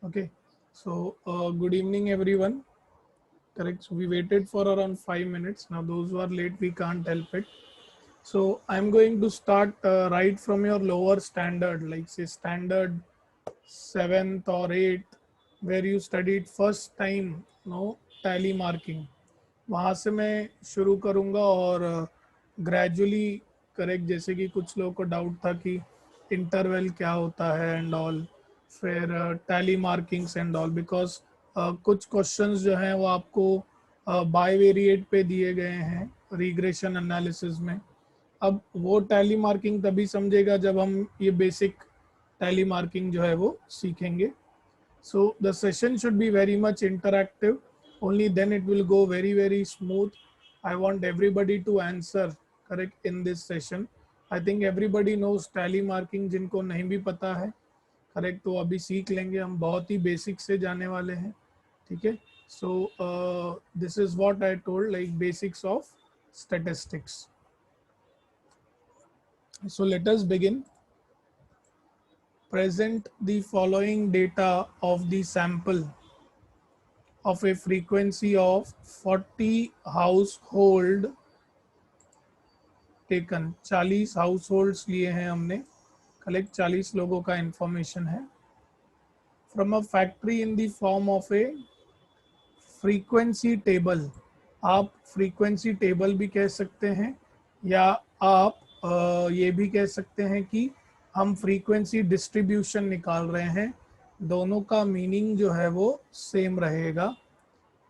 Okay, so good evening, everyone. Correct. So we waited for around 5 minutes. Now, those who are late, we can't help it. So I'm going to start right from your lower standard, like say standard seventh or eighth, where you studied first time, tally marking. वहाँ से मैं शुरू करूँगा और gradually correct, जैसे कि कुछ लोगों को डाउट था कि इंटरवल क्या होता है एंड ऑल, फिर tally markings and all, because कुछ क्वेश्चंस जो हैं वो आपको बाईवेरिएट पे दिए गए हैं रिग्रेशन एनालिसिस में. अब वो टैली मार्किंग तभी समझेगा जब हम ये बेसिक टैली मार्किंग जो है वो सीखेंगे. So the session should be very much interactive. Only then it will go very smooth. I want everybody to answer correct in this session. I think everybody knows tally marking. जिनको नहीं भी पता है correct तो अभी सीख लेंगे. हम बहुत ही बेसिक से जाने वाले हैं. ठीक है. So this is what I told, like basics of statistics. So let us begin. Present the following data of the sample of a frequency of 40 household taken. 40 house लिए हैं हमने. कलेक्ट 40 लोगों का इंफॉर्मेशन है. From a factory in the form of A frequency table. आप frequency table भी कह सकते हैं या आप ये भी कह सकते हैं कि हम फ्रीक्वेंसी डिस्ट्रीब्यूशन निकाल रहे हैं. दोनों का मीनिंग जो है वो सेम रहेगा.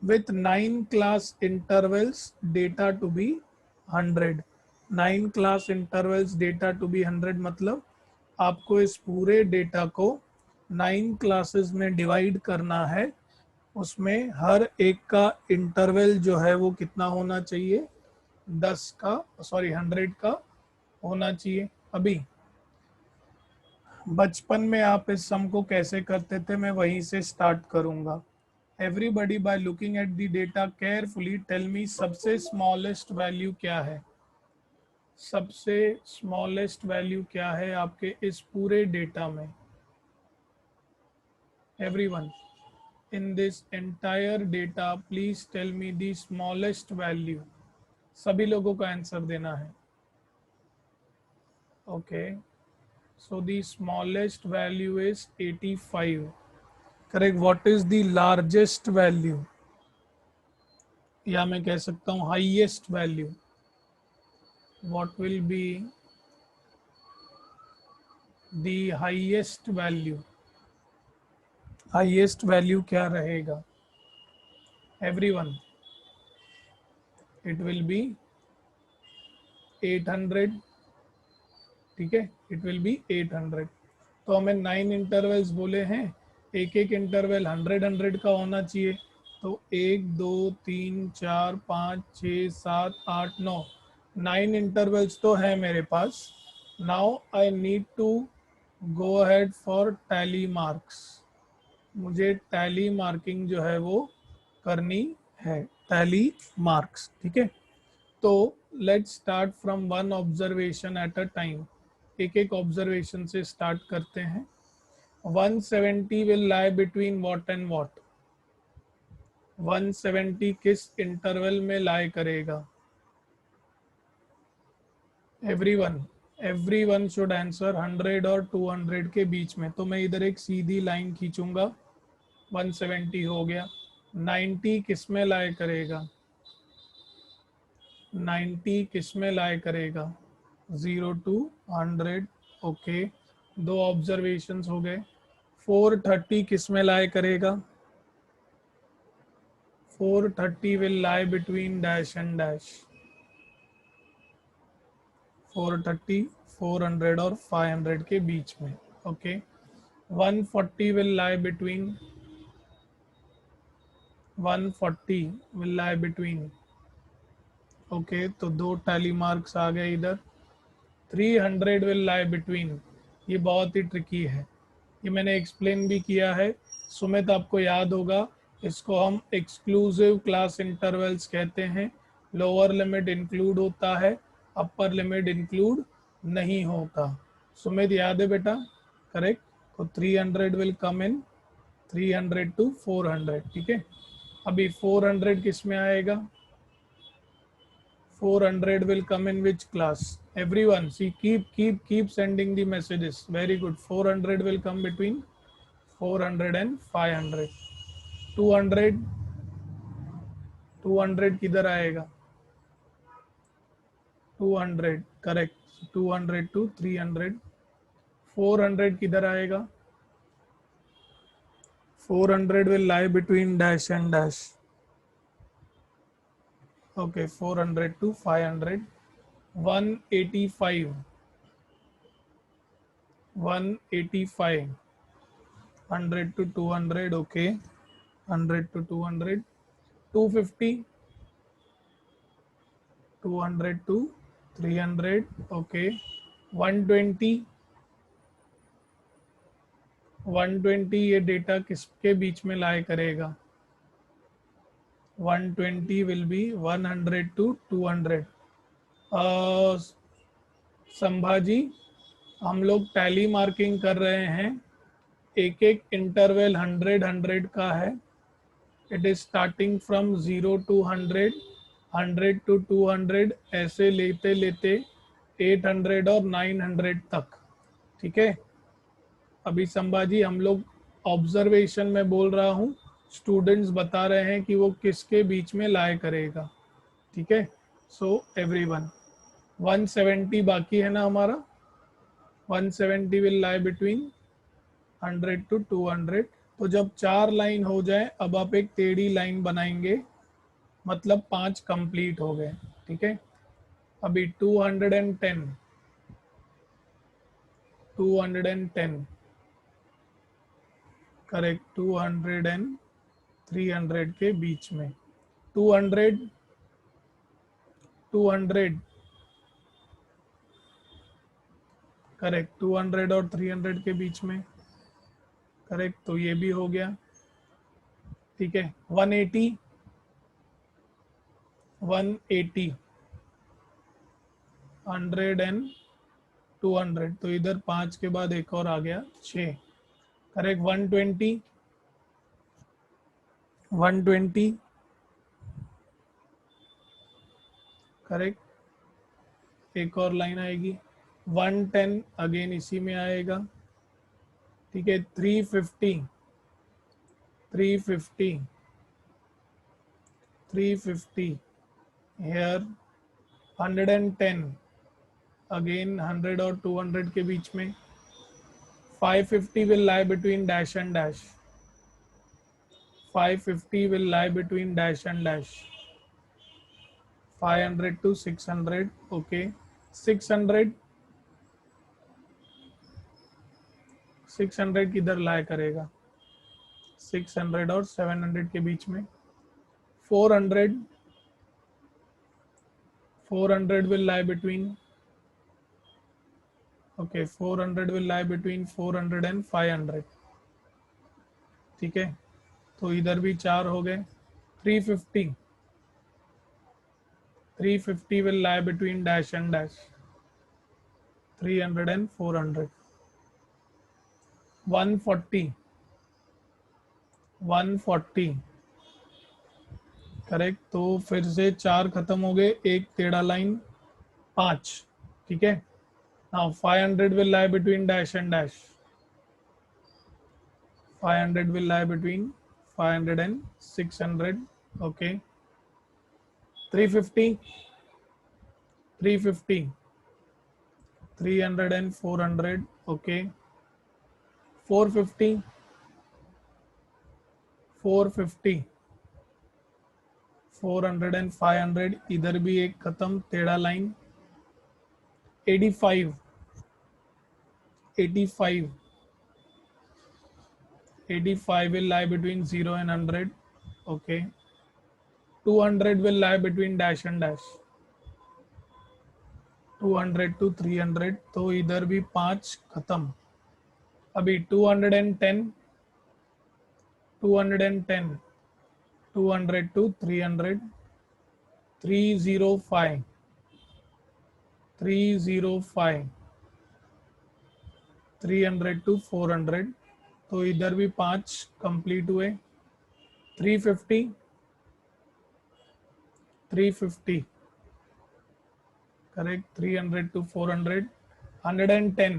with 9 class intervals data to be 100. 9 class intervals data to be 100 मतलब आपको इस पूरे डेटा को 9 क्लासेस में डिवाइड करना है. उसमें हर एक का इंटरवल जो है वो कितना होना चाहिए, 10 का, सॉरी 100 का होना चाहिए. अभी बचपन में आप इस सम को कैसे करते थे मैं वहीं से स्टार्ट करूंगा. Everybody, by looking at the data carefully, tell me सबसे smallest value क्या है. सबसे smallest value क्या है आपके इस पूरे डेटा में. Everyone, in this entire data, please tell me the smallest value. सभी लोगों को आंसर देना है. Okay, so the smallest value is 85. Correct. What is the largest value? या मैं कह सकता हूँ highest value. What will be the highest value? Highest value क्या रहेगा? Everyone, it will be 800. ठीक है, it will be 800. तो हमें 9 इंटरवल्स बोले हैं, एक एक इंटरवल 100 का होना चाहिए. तो 1 2 3 4 5 6 7 8 9 9 इंटरवल्स तो है मेरे पास. Now I need to go ahead for tally marks. मुझे टैली मार्किंग जो है वो करनी है. Tally marks. ठीक है. तो let's start from one observation at a time. एक एक ऑब्जर्वेशन से स्टार्ट करते हैं. 170 will lie between what and what. 170 किस इंटरवल में लाई करेगा. Everyone should answer. 100 और 200 के बीच में. तो मैं इधर एक सीधी लाइन खींचूंगा. 170 हो गया. 90 किस में लाई करेगा. 90 किस में लाई करेगा. 0 to 100. ओके, दो ऑब्जर्वेशंस हो गए. 430 किस में लाई करेगा. 430 will lie between dash and dash. 430 400 और 500 के बीच में. Okay. 140 will lie between. 140 will lie between. Okay, तो दो टैली मार्क्स आ गए इधर. 300 विल लाई बिटवीन. ये बहुत ही ट्रिकी है, ये मैंने एक्सप्लेन भी किया है. सुमित आपको याद होगा, इसको हम एक्सक्लूसिव क्लास इंटरवल्स कहते हैं. लोअर लिमिट इंक्लूड होता है, अपर लिमिट इंक्लूड नहीं होता. सुमित याद है बेटा. करेक्ट. तो 300 विल कम इन 300 to 400, ठीक है। अभी 400 किस में आएगा? 400 will come in which class? Everyone, see, keep sending the messages. Very good. 400 will come between 400 and 500. 200, 200 किधर आएगा? 200, करेक्ट। 200 to 300. 400 किधर आएगा? 400 will lie between dash and dash. Okay, 400 to 500. 185. 185. 100 to 200. Okay. 100 to 200. 250. 200 to 300. Okay. 120. 120 ये data किसके बीच में लाई करेगा? 120 will be 100 to 200. Sambhaji, हम लोग टैली मार्किंग कर रहे हैं। एक एक इंटरवल 100 का है। It is starting from 0 to 100, 100 to 200, ऐसे लेते लेते 800 और 900 तक, ठीक है। अभी संभाजी हम लोग ऑब्जर्वेशन में बोल रहा हूँ, स्टूडेंट्स बता रहे हैं कि वो किसके बीच में लाए करेगा, ठीक है। सो एवरीवन, 170 बाकी है ना हमारा। 170 विल लाई बिटवीन 100 to 200। तो जब 4 लाइन हो जाए, अब आप एक टेढ़ी लाइन बनाएंगे, मतलब 5 कंप्लीट हो गए, ठीक है। अभी 210, 210, करेक्ट। 200 एंड 300 के बीच में। 200, 200, करेक्ट। 200 और 300 के बीच में, करेक्ट। तो ये भी हो गया, ठीक है। 180, 180, 100 एंड 200, तो इधर 5 के बाद एक और आ गया 6, करेक्ट। 120, 120, करेक्ट। एक और लाइन आएगी। 110 अगेन इसी में आएगा, ठीक है। 350, 350, 350 here। 110 अगेन 100 और 200 के बीच में। 550 will lie between dash and dash। 550 will lie between dash and dash। 500 to 600, okay। 600, 600 किधर लाई करेगा? 600 और 700 के बीच में। 400, 400 will lie between, okay, 400 will lie between 400 and 500, ठीक है। तो इधर भी 4 हो गए। 350, 350 will lie between dash and dash। 300 and 400। 140, 140, correct. तो फिर से 4 खत्म हो गए, एक टेढ़ा लाइन, 5, ठीक है। Now 500 will lie between dash and dash। 500 will lie between 500 and 600, okay। 350, 350, 300 and 400, okay। 450, 450, 400 and 500, इधर भी एक खत्म, टेढ़ा line. 85, 85, 85 will lie between 0 and 100, okay। 200 will lie between dash and dash। 200 to 300, तो इधर भी 5 खत्म। अभी 210, 210, 200 to 300, 305, 305, 300 to 400, तो इधर भी 5 कंप्लीट हुए। 350, 350 करेक्ट। 300 to 400, 110,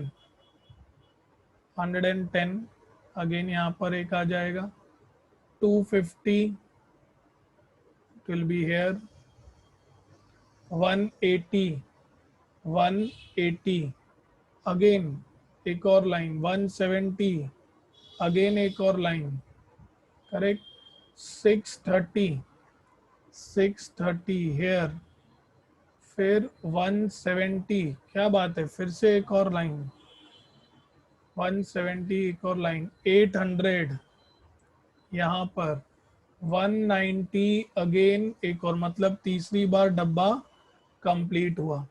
110 अगेन यहाँ पर एक आ जाएगा। 250 will be here। 180, 180 अगेन एक और लाइन। 170 अगेन एक और लाइन करेक्ट। 630, 630 हेयर। फिर 170, क्या बात है, फिर से एक और लाइन। 170 एक और लाइन। 800 यहाँ पर। 190 अगेन एक और, मतलब तीसरी बार डब्बा कंप्लीट हुआ।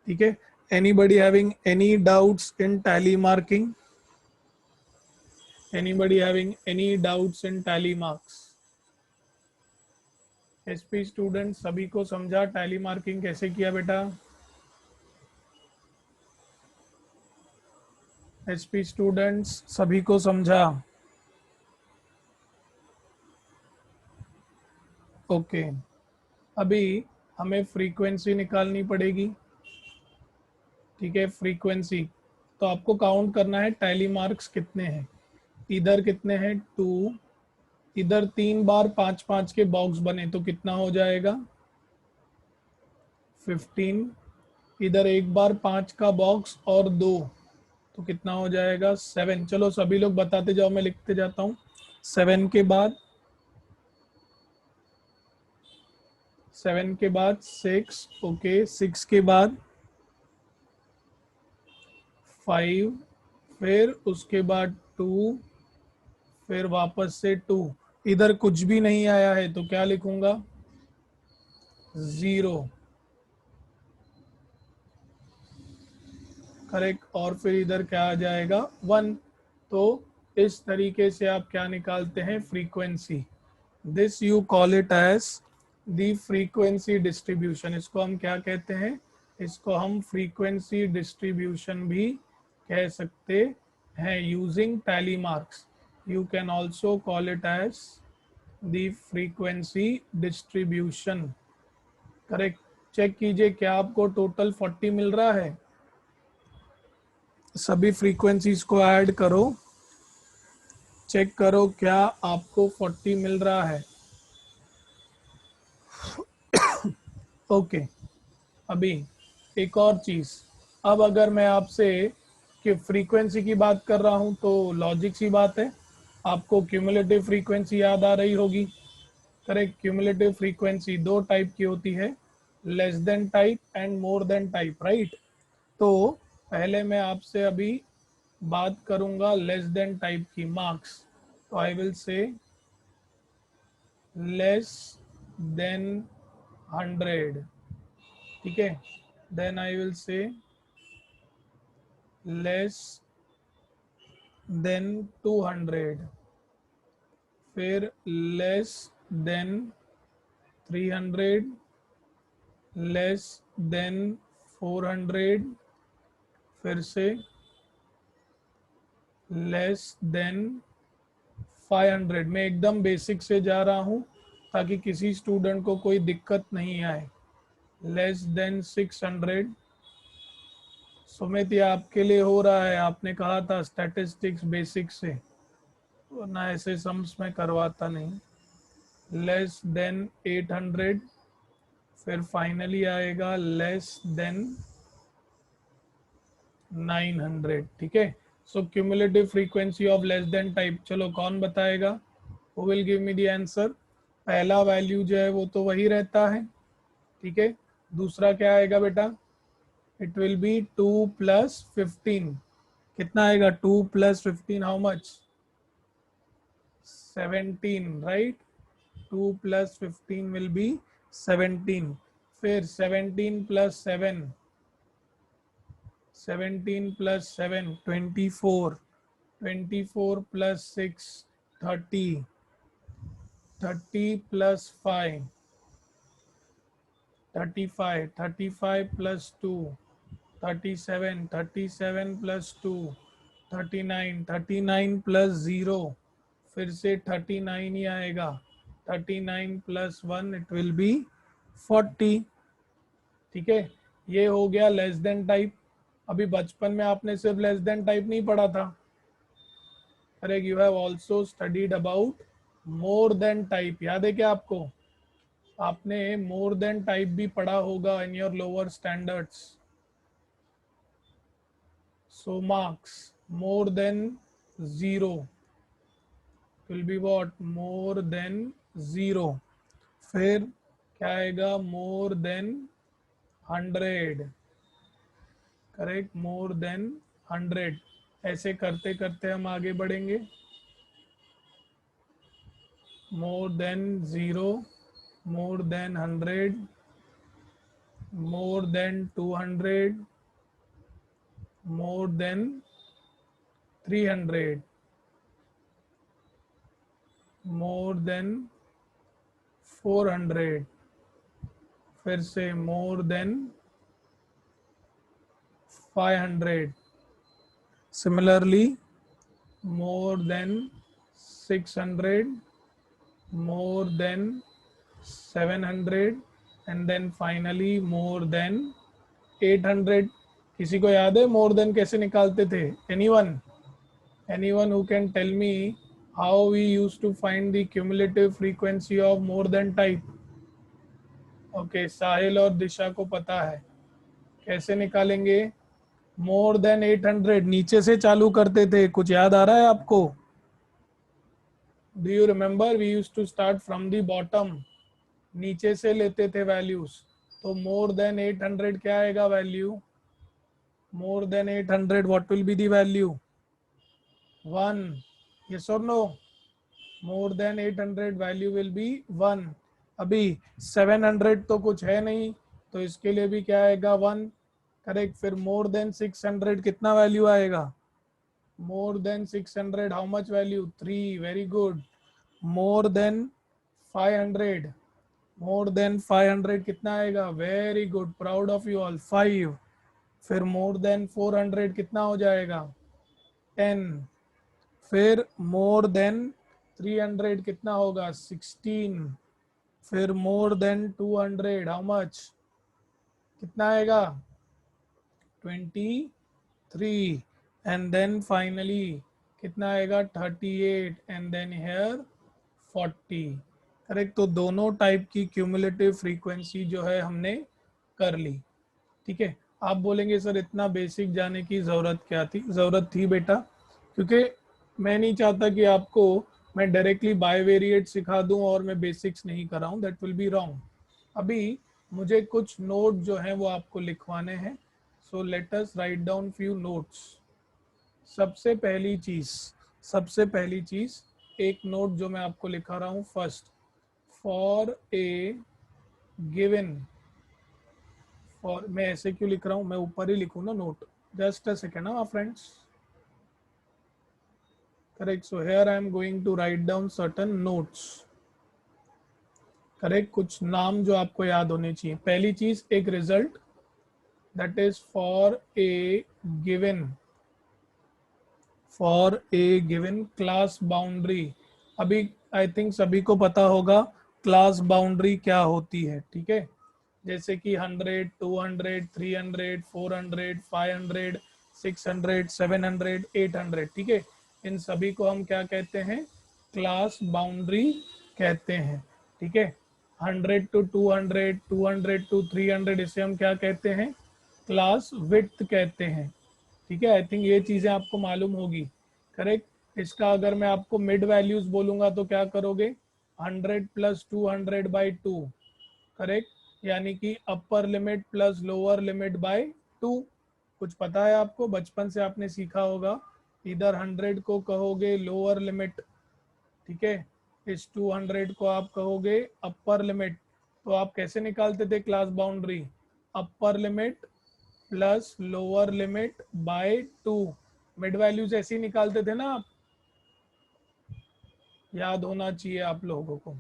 ठीक है। Anybody having any doubts in tally marking? Anybody having any doubts in tally marks? SP student सभी को समझा टैली मार्किंग कैसे किया बेटा? एसपी स्टूडेंट्स सभी को समझा? ओके। अभी हमें फ्रीक्वेंसी निकालनी पड़ेगी। ठीक है, फ्रीक्वेंसी। तो आपको काउंट करना है टैली मार्क्स कितने हैं। इधर कितने हैं? 2। इधर 3 बार 5 5 के बॉक्स बने तो कितना हो जाएगा? 15। इधर एक बार 5 का बॉक्स और 2 तो कितना हो जाएगा? 7। चलो सभी लोग बताते जाओ, मैं लिखते जाता हूँ। 7 के बाद 7 के बाद 6, ओके। 6 के बाद 5, फिर उसके बाद 2, फिर वापस से 2। इधर कुछ भी नहीं आया है तो क्या लिखूंगा? 0 करेक्ट। और फिर इधर क्या आ जाएगा? 1। तो इस तरीके से आप क्या निकालते हैं? Frequency. This you call it as the frequency distribution. इसको हम क्या कहते हैं? इसको हम फ्रीक्वेंसी डिस्ट्रीब्यूशन भी कह सकते हैं using tally marks. You can also call it as the frequency distribution. Correct. Check कीजिए क्या आपको टोटल 40 मिल रहा है? सभी फ्रीक्वेंसीज को ऐड करो, चेक करो क्या आपको 40 मिल रहा है। ओके। अभी एक और चीज, अब अगर मैं आपसे कि फ्रीक्वेंसी की बात कर रहा हूं तो लॉजिक सी बात है, आपको क्यूमुलेटिव फ्रीक्वेंसी याद आ रही होगी। करेक्ट। क्यूमुलेटिव फ्रीक्वेंसी दो टाइप की होती है, less than type and more than type, right. तो पहले मैं आपसे अभी बात करूंगा लेस देन टाइप की। मार्क्स, तो I will say less than 100। ठीक है। Then I will say less than 200, फिर लेस देन 300, लेस देन 400, फिर से लेस देन 500। मैं एकदम बेसिक से जा रहा हूँ ताकि किसी स्टूडेंट को कोई दिक्कत नहीं आए। Less than 600। सुमित ये आपके लिए हो रहा है, आपने कहा था स्टैटिस्टिक्स बेसिक से, वरना ऐसे सम्स में करवाता नहीं। लेस देन 800, फिर फाइनली आएगा लेस देन 900। ठीक है। So cumulative frequency of less than type, चलो कौन बताएगा? Who will give me the answer? पहला वैल्यू जो है वो तो वही रहता है। ठीक है। दूसरा क्या आएगा बेटा? It will be 2 + 15। कितना आएगा? 2 + 15 how much? 17, right. 2 + 15 will be 17। फिर 17 + 7, 17 + 7 24, 24 + 6 30, 30 + 5 35, 35 + 2 37, 37 + 2 39 प्लस 0 फिर से 39 ही आएगा। 39 प्लस 1 इट विल बी 40। ठीक है, ये हो गया लेस देन टाइप। अभी बचपन में आपने सिर्फ लेस देन टाइप नहीं पढ़ा था, correct, you have also studied about more than type. याद है क्या आपको? आपने मोर देन टाइप भी पढ़ा होगा in your lower standards. So marks more than 0 will be what? More than 0। फिर क्या आएगा? More than 100, correct, more than 100। ऐसे करते करते हम आगे बढ़ेंगे। More than 0, more than 100, more than 200, more than 300, more than 400, फिर से मोर than 500, similarly more than 600, more than 700 and then finally more than 800। किसी को याद है more than कैसे निकालते थे? anyone who can tell me how we used to find the cumulative frequency of more than type? Okay, Sahil और दिशा को पता है। कैसे निकालेंगे? मोर देन 800 नीचे से चालू करते थे, कुछ याद आ रहा है आपको? Do you remember? We used to start from the bottom, नीचे से लेते थे वैल्यूज। तो मोर देन 800 क्या आएगा value? More than 800 what will be the value? 1। Yes और no? More than 800 value will be 1। अभी 700 तो कुछ है नहीं, तो इसके लिए भी क्या आएगा? 1, करेक्ट। फिर मोर देन 600 कितना वैल्यू आएगा? More than 600 how much value? 3, very good. More than 500, more than 500 कितना आएगा? Very good, proud of you all, 5। फिर मोर देन 400 कितना हो जाएगा? 10। फिर मोर देन 300 कितना होगा? 16। फिर मोर देन 200 हाउ मच? कितना आएगा? 23। एंड देन फाइनली कितना आएगा? 38 एंड देन हेयर 40, करेक्ट। तो दोनों टाइप की क्यूमुलेटिव फ्रीक्वेंसी जो है हमने कर ली। ठीक है, आप बोलेंगे सर इतना बेसिक जाने की ज़रूरत क्या थी? ज़रूरत थी बेटा, क्योंकि मैं नहीं चाहता कि आपको मैं डायरेक्टली बायवेरिएट सिखा दूं और मैं बेसिक्स नहीं कराऊं, दैट विल बी रॉन्ग। अभी मुझे कुछ नोट जो हैं वो आपको लिखवाने हैं। So let us write down few notes. सबसे पहली चीज एक नोट जो मैं आपको लिखा रहा हूं, first, for a given. For, मैं ऐसे क्यों लिख रहा हूं? मैं ऊपर ही लिखूं ना नोट, जस्ट अ सेकेंड ना friends, correct. So here I am going to write down certain notes, correct. कुछ नाम जो आपको याद होने चाहिए। पहली चीज एक result, that is for a given, for a given class boundary. अभी आई थिंक सभी को पता होगा क्लास बाउंड्री क्या होती है, ठीक है। जैसे कि 100, 200, 300, 400, 500, 600, 700, 800, ठीक है। इन सभी को हम क्या कहते हैं? क्लास बाउंड्री कहते हैं, ठीक है। 100 to 200, 200 to 300 इसे हम क्या कहते हैं? क्लास विड्थ कहते हैं, ठीक है। आई थिंक ये चीज़ें आपको मालूम होगी, करेक्ट। इसका अगर मैं आपको मिड वैल्यूज बोलूंगा तो क्या करोगे? 100 प्लस 200/2, करेक्ट। यानी कि upper limit plus lower limit by 2। कुछ पता है आपको? बचपन से आपने सीखा होगा, इधर 100 को कहोगे लोअर लिमिट, ठीक है, इस 200 को आप कहोगे अपर लिमिट। तो आप कैसे निकालते थे class boundary? Upper limit plus lower limit by 2। Mid values ऐसे ही निकालते थे ना आप, याद होना चाहिए आप लोगों को।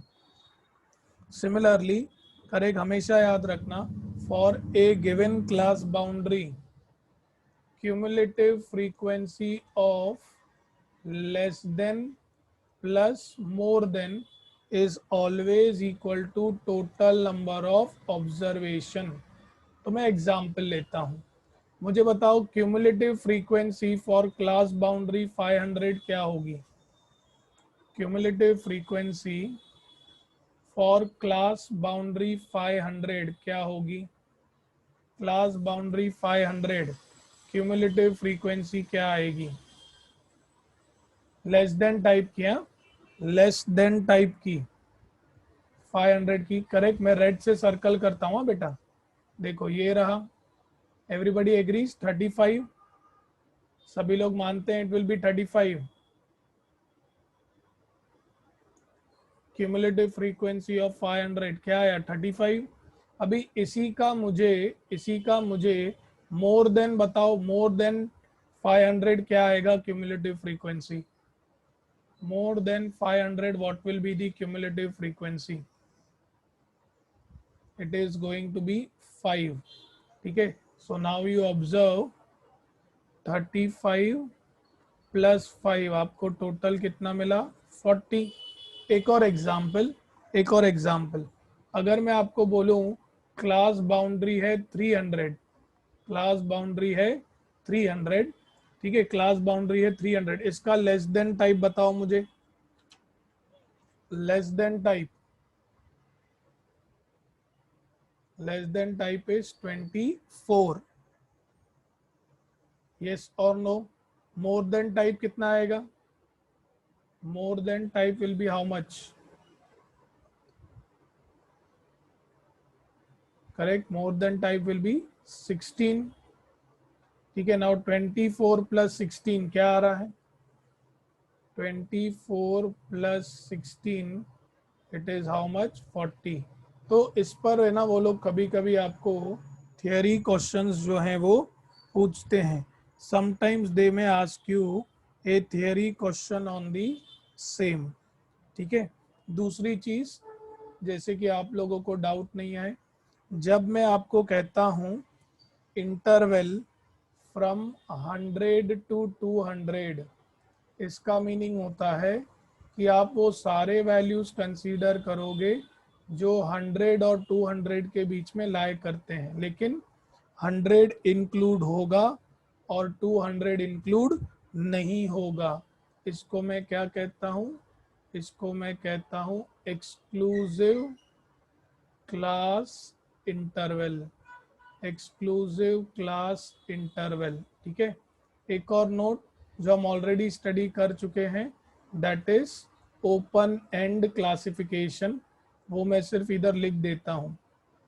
सिमिलरली, करेक्ट, हमेशा याद रखना, for a given class boundary, cumulative frequency of less than plus more than is always equal to total number of observation। तो मैं एग्जाम्पल लेता हूँ, मुझे बताओ cumulative frequency for class boundary 500 क्या होगी। Cumulative frequency for class boundary 500 क्या होगी। क्लास बाउंड्री 500 क्यूमुलेटिव फ्रीक्वेंसी क्या आएगी। लेस देन टाइप किया, लेस देन टाइप की 500 की, करेक्ट। मैं रेड से सर्कल करता हूँ बेटा, देखो ये रहा। एवरीबडी एग्रीज 35, सभी लोग मानते हैं it will be 35। Cumulative frequency of 500 क्या आया 35। अभी इसी का मुझे मोर देन बताओ, मोर देन 500 क्या आएगा cumulative frequency. More than 500 what will be the cumulative frequency. It is going to be 5। ठीक है, so now you observe 35 plus 5 आपको टोटल कितना मिला 40। एक और एग्जाम्पल, अगर मैं आपको बोलूं क्लास बाउंड्री है 300, क्लास बाउंड्री है 300, ठीक है, क्लास बाउंड्री है 300, इसका लेस देन टाइप बताओ मुझे। Less than type is 24, yes और नो। मोर देन टाइप कितना आएगा। मोर than type will be how much, correct, more than type will be 16। ठीक है, नाउ 24 प्लस 16 क्या आ रहा है 24 plus 16 it is how much 40। तो इस पर है ना वो लोग कभी कभी आपको थियरी क्वेश्चंस जो हैं वो पूछते हैं। समटाइम्स दे में ask U A theory question on the same. ठीक है, दूसरी चीज, जैसे कि आप लोगों को डाउट नहीं है, जब मैं आपको कहता हूं इंटरवल फ्रॉम 100 टू 200, इसका मीनिंग होता है कि आप वो सारे वैल्यूज कंसीडर करोगे जो 100 और 200 के बीच में लाई करते हैं, लेकिन 100 इंक्लूड होगा और 200 इंक्लूड नहीं होगा। इसको मैं क्या कहता हूँ, इसको मैं कहता हूँ exclusive class interval, exclusive class interval. ठीक है, एक और नोट जो हम ऑलरेडी स्टडी कर चुके हैं, that is open end classification, वो मैं सिर्फ इधर लिख देता हूँ।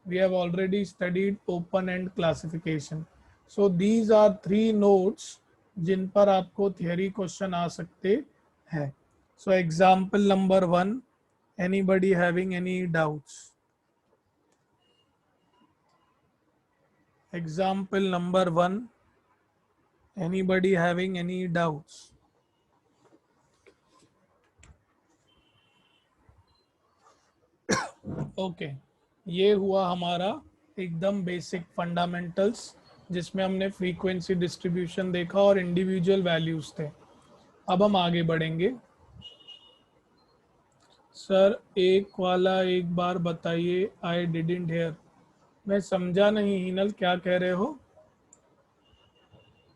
We have already studied open end classification. So these are 3 notes जिन पर आपको थियरी क्वेश्चन आ सकते हैं। So example number 1, anybody having any doubts. Example number 1, anybody having any doubts? Okay, ये हुआ हमारा एकदम बेसिक फंडामेंटल्स, जिसमें हमने फ्रीक्वेंसी डिस्ट्रीब्यूशन देखा और इंडिविजुअल वैल्यूज थे। अब हम आगे बढ़ेंगे। सर एक वाला एक बार बताइए, आई डिडंट हेयर। मैं समझा नहीं हिनल, क्या कह रहे हो।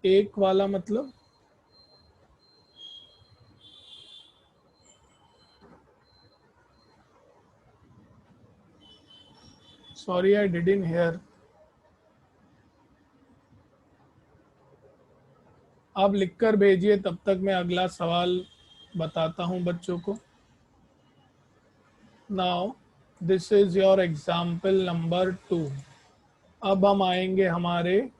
एक वाला मतलब सॉरी आई डिडंट हेयर। आप लिखकर भेजिए, तब तक मैं अगला सवाल बताता हूं बच्चों को। Now this is your example number 2। अब हम आएंगे हमारे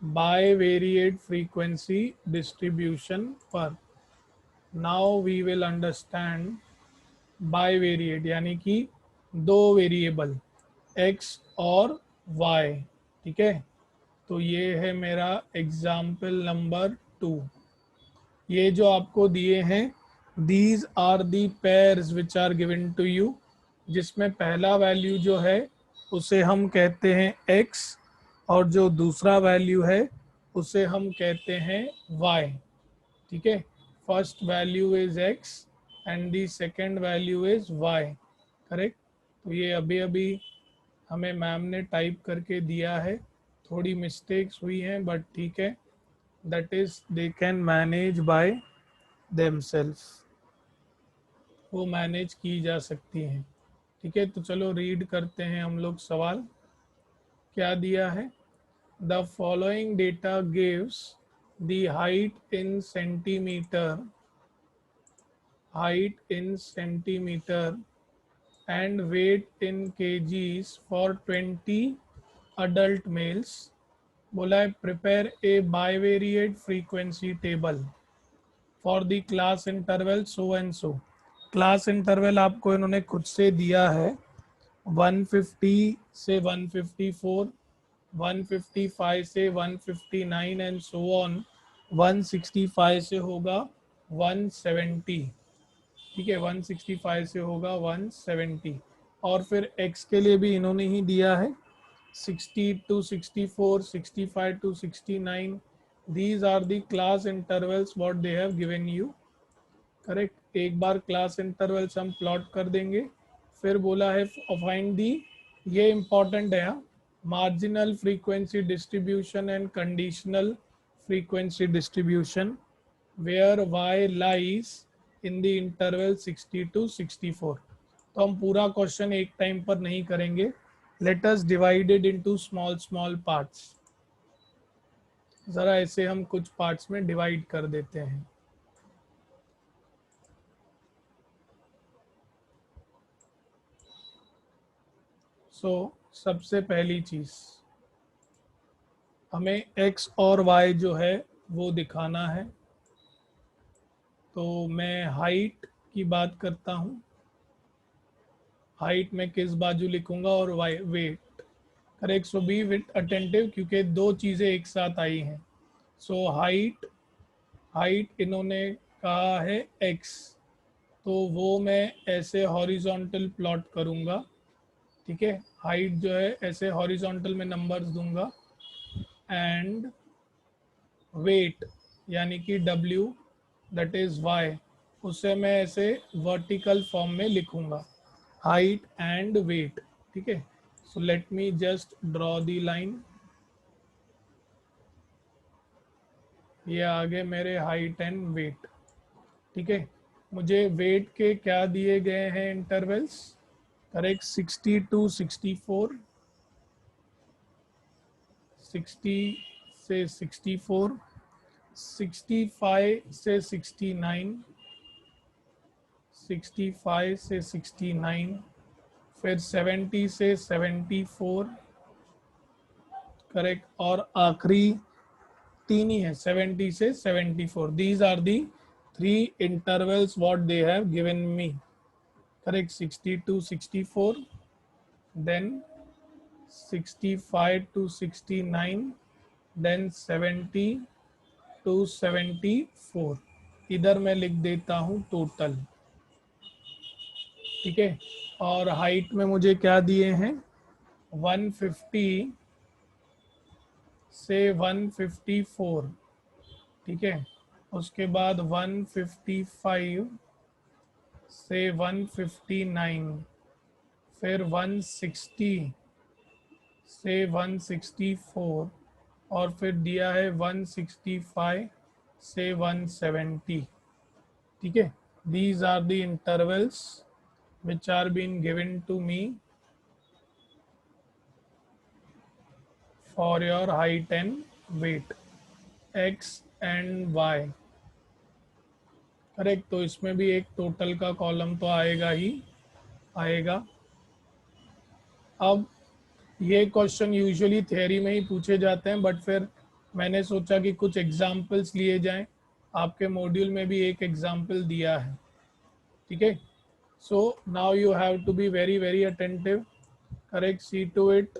बाइवेरिएट फ्रीक्वेंसी डिस्ट्रीब्यूशन पर। Now we will understand bivariate, यानी कि 2 वेरिएबल x और y। ठीक है, तो ये है मेरा एग्जाम्पल नंबर 2। ये जो आपको दिए हैं, these are the pairs which are given to you, जिसमें पहला वैल्यू जो है उसे हम कहते हैं x, और जो दूसरा वैल्यू है उसे हम कहते हैं y, ठीक है। First value is x and the second value is y, correct. तो ये अभी अभी हमें मैम ने टाइप करके दिया है, थोड़ी मिस्टेक्स हुई हैं बट ठीक है, that is they can manage by themself, वो मैनेज की जा सकती हैं, ठीक है। तो चलो रीड करते हैं हम लोग सवाल क्या दिया है। The following data gives the height in centimeter and weight in kgs for 20 adult males। बोला है prepare a bivariate frequency table for the class interval so and so. Class interval आपको इन्होंने खुद से दिया है 150 से 154, 155 से 159 एंड सो ऑन, 165 से होगा 170, ठीक है। 165 से होगा 170, और फिर x के लिए भी इन्होंने ही दिया है 60 to 64, 65 to 69। these are the class intervals what they have given you, correct. एक बार क्लास इंटरवल्स हम प्लॉट कर देंगे, फिर बोला है फाइंड दी, ये इंपॉर्टेंट है, marginal frequency distribution and conditional frequency distribution where y lies in the interval 60 to 64। तो हम पूरा क्वेश्चन एक टाइम पर नहीं करेंगे, let us divided into small small parts. ज़रा ऐसे हम कुछ पार्ट्स में डिवाइड कर देते हैं। सबसे पहली चीज़ हमें x और y जो है वो दिखाना है। तो मैं हाइट की बात करता हूँ, हाइट में किस बाजू लिखूंगा, और y weight, correct. So be with attentive क्योंकि दो चीज़ें एक साथ आई हैं। सो हाइट इन्होंने कहा है x, तो वो मैं ऐसे हॉरिजॉन्टल प्लॉट करूँगा, ठीक है। हाइट जो है ऐसे हॉरिजॉन्टल में नंबर्स दूंगा, एंड वेट यानी कि w दैट इज y, उसे मैं ऐसे वर्टिकल फॉर्म में लिखूंगा, हाइट एंड वेट, ठीक है। So let me just draw the line, ये आगे मेरे हाइट एंड वेट, ठीक है। मुझे वेट के क्या दिए गए हैं इंटरवल्स, करेक्ट, 60 to 64, 60 से 64, 65 से 69, 65 से 69, फिर 70 से 74, करेक्ट, और आखिरी तीन ही है 70 से 74। These are the three intervals what they have given me, correct. 60 to 64, then 65 to 69, then 70 to 74। इधर मैं लिख देता हूँ टोटल, ठीक है। और हाइट में मुझे क्या दिए हैं, 150 से 154, ठीक है। उसके बाद 155 से 159, फिर 160 से 164, और फिर दिया है 165 से 170, ठीक है। These are the intervals which are being given to me for your height and weight, x and y, correct. तो इसमें भी एक टोटल का कॉलम तो आएगा ही आएगा। अब ये क्वेश्चन यूजुअली थ्योरी में ही पूछे जाते हैं, बट फिर मैंने सोचा कि कुछ एग्जाम्पल्स लिए जाएं, आपके मॉड्यूल में भी एक एग्जाम्पल दिया है, ठीक है। So now you have to be very very attentive, correct, see to it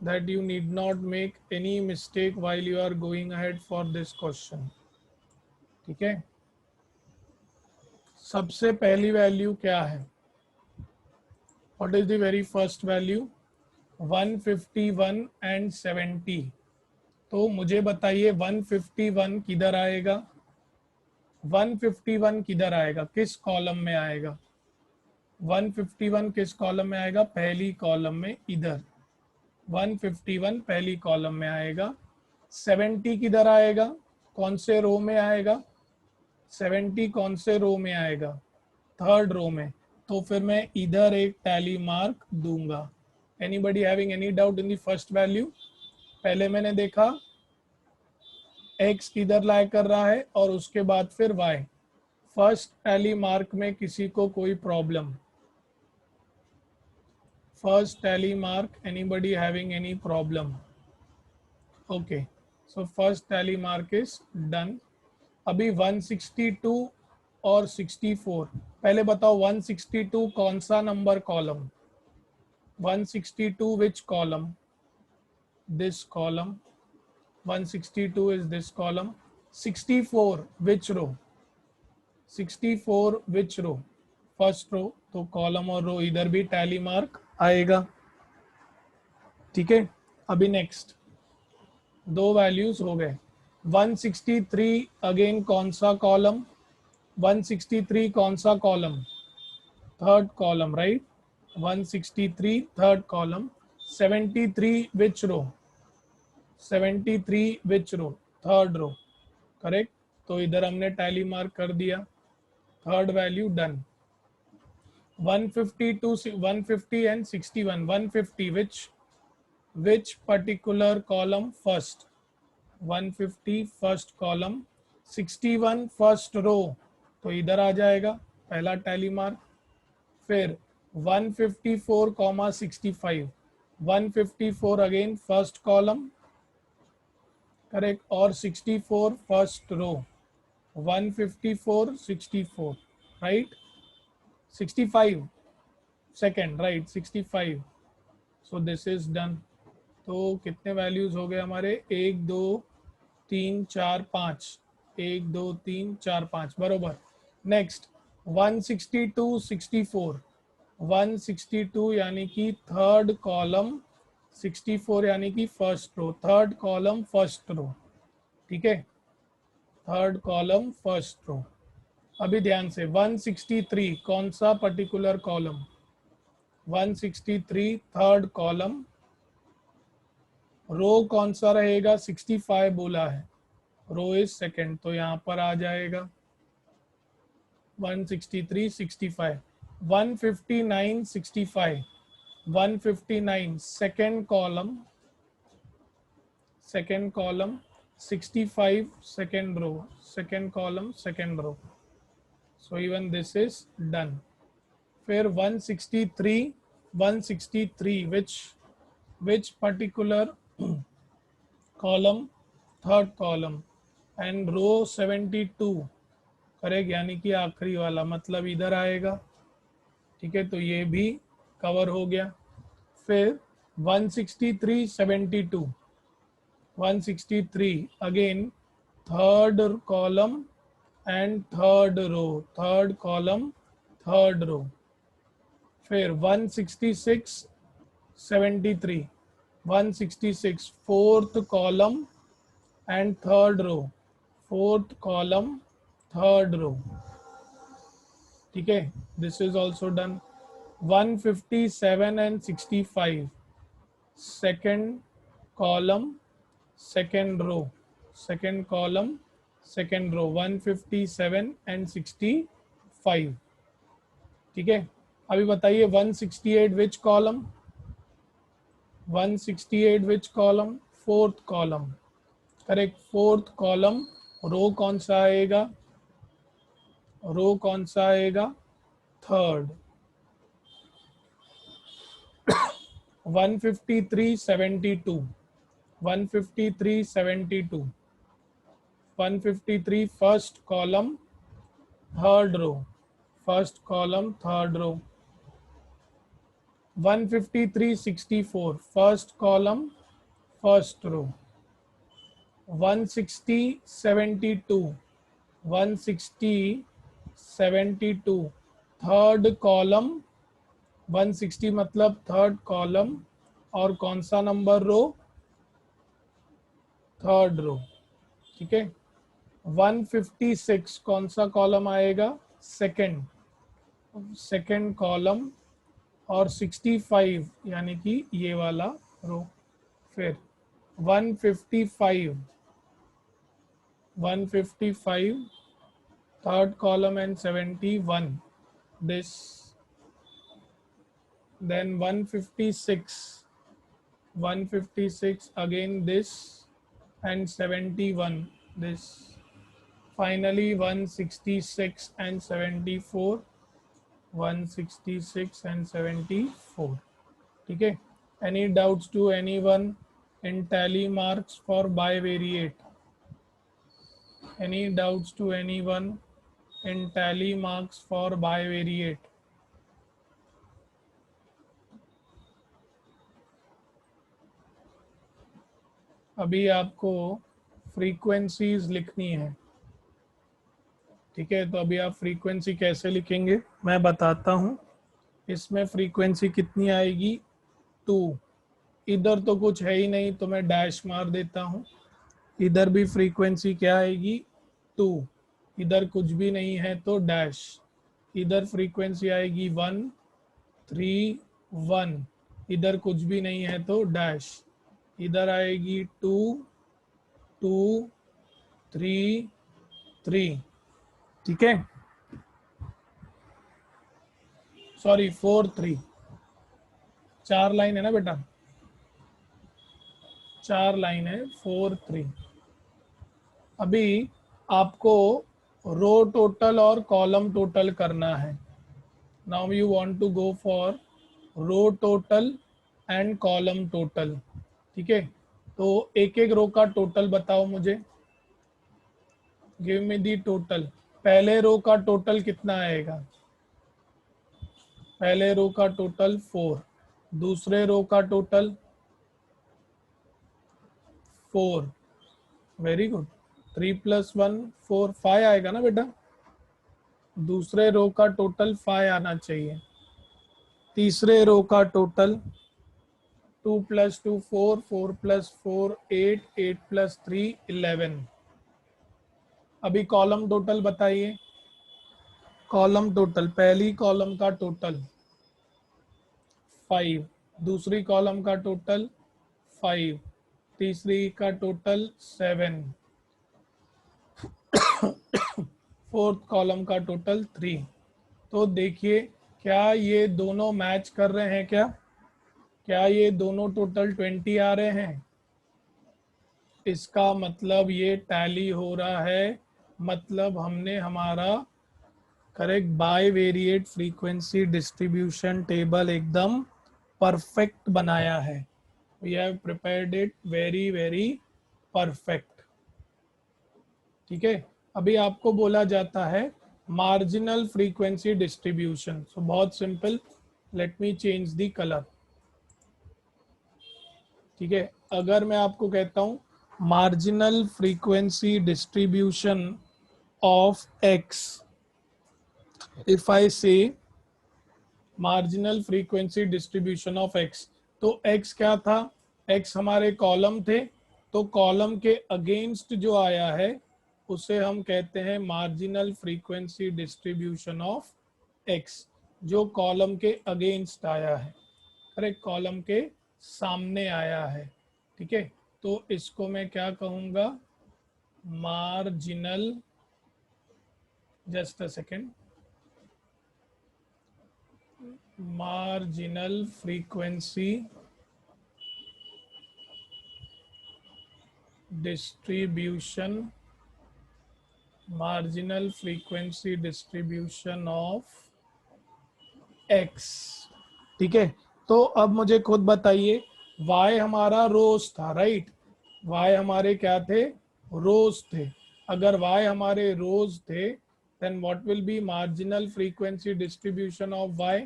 that you need not make any mistake while you are going ahead for this question, ठीक है। सबसे पहली वैल्यू क्या है, what is the very first value, 151 and 70। तो मुझे बताइए 151 किधर आएगा, 151 किधर आएगा, किस कॉलम में आएगा, 151 किस कॉलम में आएगा, पहली कॉलम में इधर, 151 पहली कॉलम में आएगा। 70 किधर आएगा, कौन से रो में आएगा, 70 कौन से रो में आएगा, थर्ड रो में। तो फिर मैं इधर एक टैली मार्क दूंगा। Anybody having any doubt in the first value? पहले मैंने देखा x किधर लाई कर रहा है और उसके बाद फिर y। फर्स्ट टैली मार्क में किसी को कोई problem? First tally mark, anybody having any problem? Okay, so first tally mark is done. अभी 162 और 64, पहले बताओ 162 कौन सा number column, 162 which column, this column, 162 is this column, 64 which row, 64 which row, first row. तो कॉलम और रो इधर भी टैली मार्क आएगा, ठीक है। अभी नेक्स्ट दो वैल्यूज हो गए। 163 अगेन कौन सा कॉलम, 163 कौन सा column, third column, right, 163 third column. 73 which row, 73 which row, third row, correct. तो इधर हमने टैली मार्क कर दिया, third value done. 152, 150 and 61, 150 which particular column first, 150 first column, 61 first row, तो इधर आ जाएगा पहला टैली मार्क। फिर 154, 65, 154 अगेन फर्स्ट कॉलम, करेक्ट, और 64 first row, 154, 64, right, 65 second, right, 65। So this is done. तो कितने वैल्यूज हो गए हमारे, 1 2 3 4 5, 1 2 3 4 5, बरोबर। नेक्स्ट 162, 64, 162 यानी कि थर्ड कॉलम, 64 यानी कि first row, third column first row, ठीक है, थर्ड कॉलम फर्स्ट रो। अभी ध्यान से 163 कौन सा particular column, 163 third column, row कौन सा रहेगा, 65 बोला है, रो इज सेकेंड, तो यहाँ पर आ जाएगा 163, 65, 159, 65, 159 second column, second column, 65 second row, second column second row, so even this is done. फिर 163, 163 which particular column, third column, and row 72, correct, यानी कि आखिरी वाला, मतलब इधर आएगा, ठीक है, तो ये भी कवर हो गया। फिर 163, 72, 163 again third column and third row, third column third row. फिर 166, 73, 166 fourth column and third row, fourth column third row, ठीक है, this is also done. 157 and 65 second column second row, second column second row, 157 and 65, ठीक है। अभी बताइए 168 which column, 168 which column, fourth column, correct, fourth column, row कौन सा आएगा, row कौन सा आएगा, third. 153, 72, 153, 72, 153 first column third row, first column third row. 153, 64 first column first row. 160, 72, 160, 72 third column, 160 मतलब थर्ड कॉलम, और कौन सा नंबर रो, थर्ड रो, ठीक है। 156 कौन सा कॉलम आएगा, सेकंड, सेकंड कॉलम, और 65 यानी कि ये वाला रो। फिर 155, 155 third column and 71 this, then 156, 156 again this, and 71 this, finally 166 and 74, 166 and 74, ठीक है। Any doubts to anyone in tally marks for bivariate? Any doubts to anyone in tally marks for bivariate? अभी आपको फ्रीक्वेंसीज लिखनी है, ठीक है। तो अभी आप फ्रीक्वेंसी कैसे लिखेंगे मैं बताता हूँ। इसमें फ्रीक्वेंसी कितनी आएगी, 2। इधर तो कुछ है ही नहीं तो मैं डैश मार देता हूँ। इधर भी फ्रीक्वेंसी क्या आएगी, 2। इधर कुछ भी नहीं है तो डैश। इधर फ्रीक्वेंसी आएगी 1 3 1, इधर कुछ भी नहीं है तो डैश। इधर आएगी 2 2 3 3, ठीक है। सॉरी 4 3, 4 लाइन है ना बेटा, 4 लाइन है, 4 3। अभी आपको रो टोटल और कॉलम टोटल करना है। Now you want to go for row total and column total, ठीक है। तो एक एक रो का टोटल बताओ मुझे, गिव मी दी टोटल। पहले रो का टोटल कितना आएगा, पहले रो का टोटल 4, दूसरे रो का टोटल 4, वेरी गुड। 3 + 1 4, 5 आएगा ना बेटा, दूसरे रो का टोटल 5 आना चाहिए। तीसरे रो का टोटल 2 + 2 4, 4 + 4 8, 8 + 3 11। अभी कॉलम टोटल बताइए, कॉलम टोटल, पहली कॉलम का टोटल 5, दूसरी कॉलम का टोटल 5, तीसरी का टोटल 7, फोर्थ कॉलम का टोटल 3। तो देखिए क्या ये दोनों मैच कर रहे हैं, क्या ये दोनों टोटल 20 आ रहे हैं। इसका मतलब ये टैली हो रहा है, मतलब हमने हमारा correct bivariate frequency distribution table एकदम परफेक्ट बनाया है। We have prepared it very very perfect, ठीक है। अभी आपको बोला जाता है मार्जिनल फ्रीक्वेंसी डिस्ट्रीब्यूशन। सो बहुत simple, let me change the colour, ठीक है। अगर मैं आपको कहता हूँ marginal frequency distribution of X, if I say marginal frequency distribution of X, तो एक्स क्या था, एक्स हमारे कॉलम थे, तो कॉलम के अगेंस्ट जो आया है उसे हम कहते हैं marginal frequency distribution of x, जो कॉलम के अगेंस्ट आया है, करेक्ट, कॉलम के सामने आया है, ठीक है। तो इसको मैं क्या कहूँगा, marginal, just a second, marginal frequency distribution, marginal frequency distribution of x, ठीक है। तो अब मुझे खुद बताइए, y हमारा रोज था, राइट, y हमारे क्या थे, रोज थे। अगर y हमारे रोज थे then what will be marginal frequency distribution of y,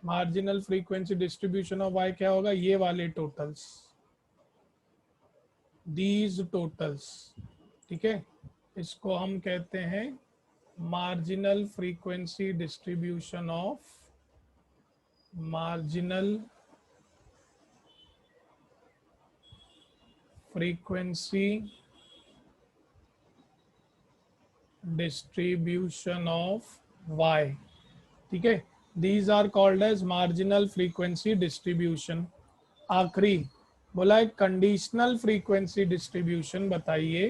marginal frequency distribution of y क्या होगा, ये वाले टोटल्स, दीज टोटल्स, ठीक है। इसको हम कहते हैं marginal frequency distribution of, marginal frequency distribution of y. ठीक है, these are called as marginal frequency distribution. आखिरी बोला है कंडीशनल फ्रीक्वेंसी डिस्ट्रीब्यूशन बताइए.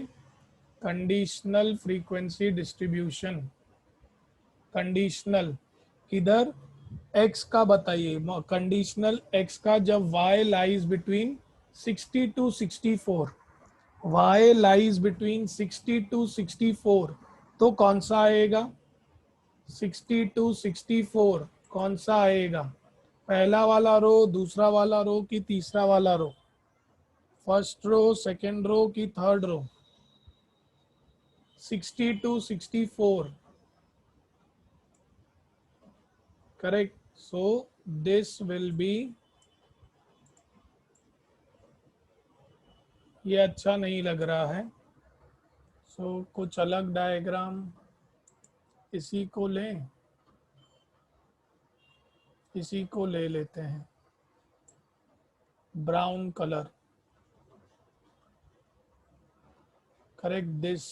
कंडीशनल फ्रीक्वेंसी डिस्ट्रीब्यूशन, कंडीशनल किधर, x का बताइए. कंडीशनल x का जब y lies between 60 to 64, y lies between 60 to 64, तो कौन सा आएगा. 60 to 64 कौन सा आएगा. पहला वाला रो, दूसरा वाला रो कि तीसरा वाला रो. फर्स्ट रो, सेकेंड रो की third row. 60 to 64, correct. So this will be, ये अच्छा नहीं लग रहा है. सो कुछ अलग डायग्राम, इसी को लें, इसी को ले लेते हैं. Brown colour, correct. This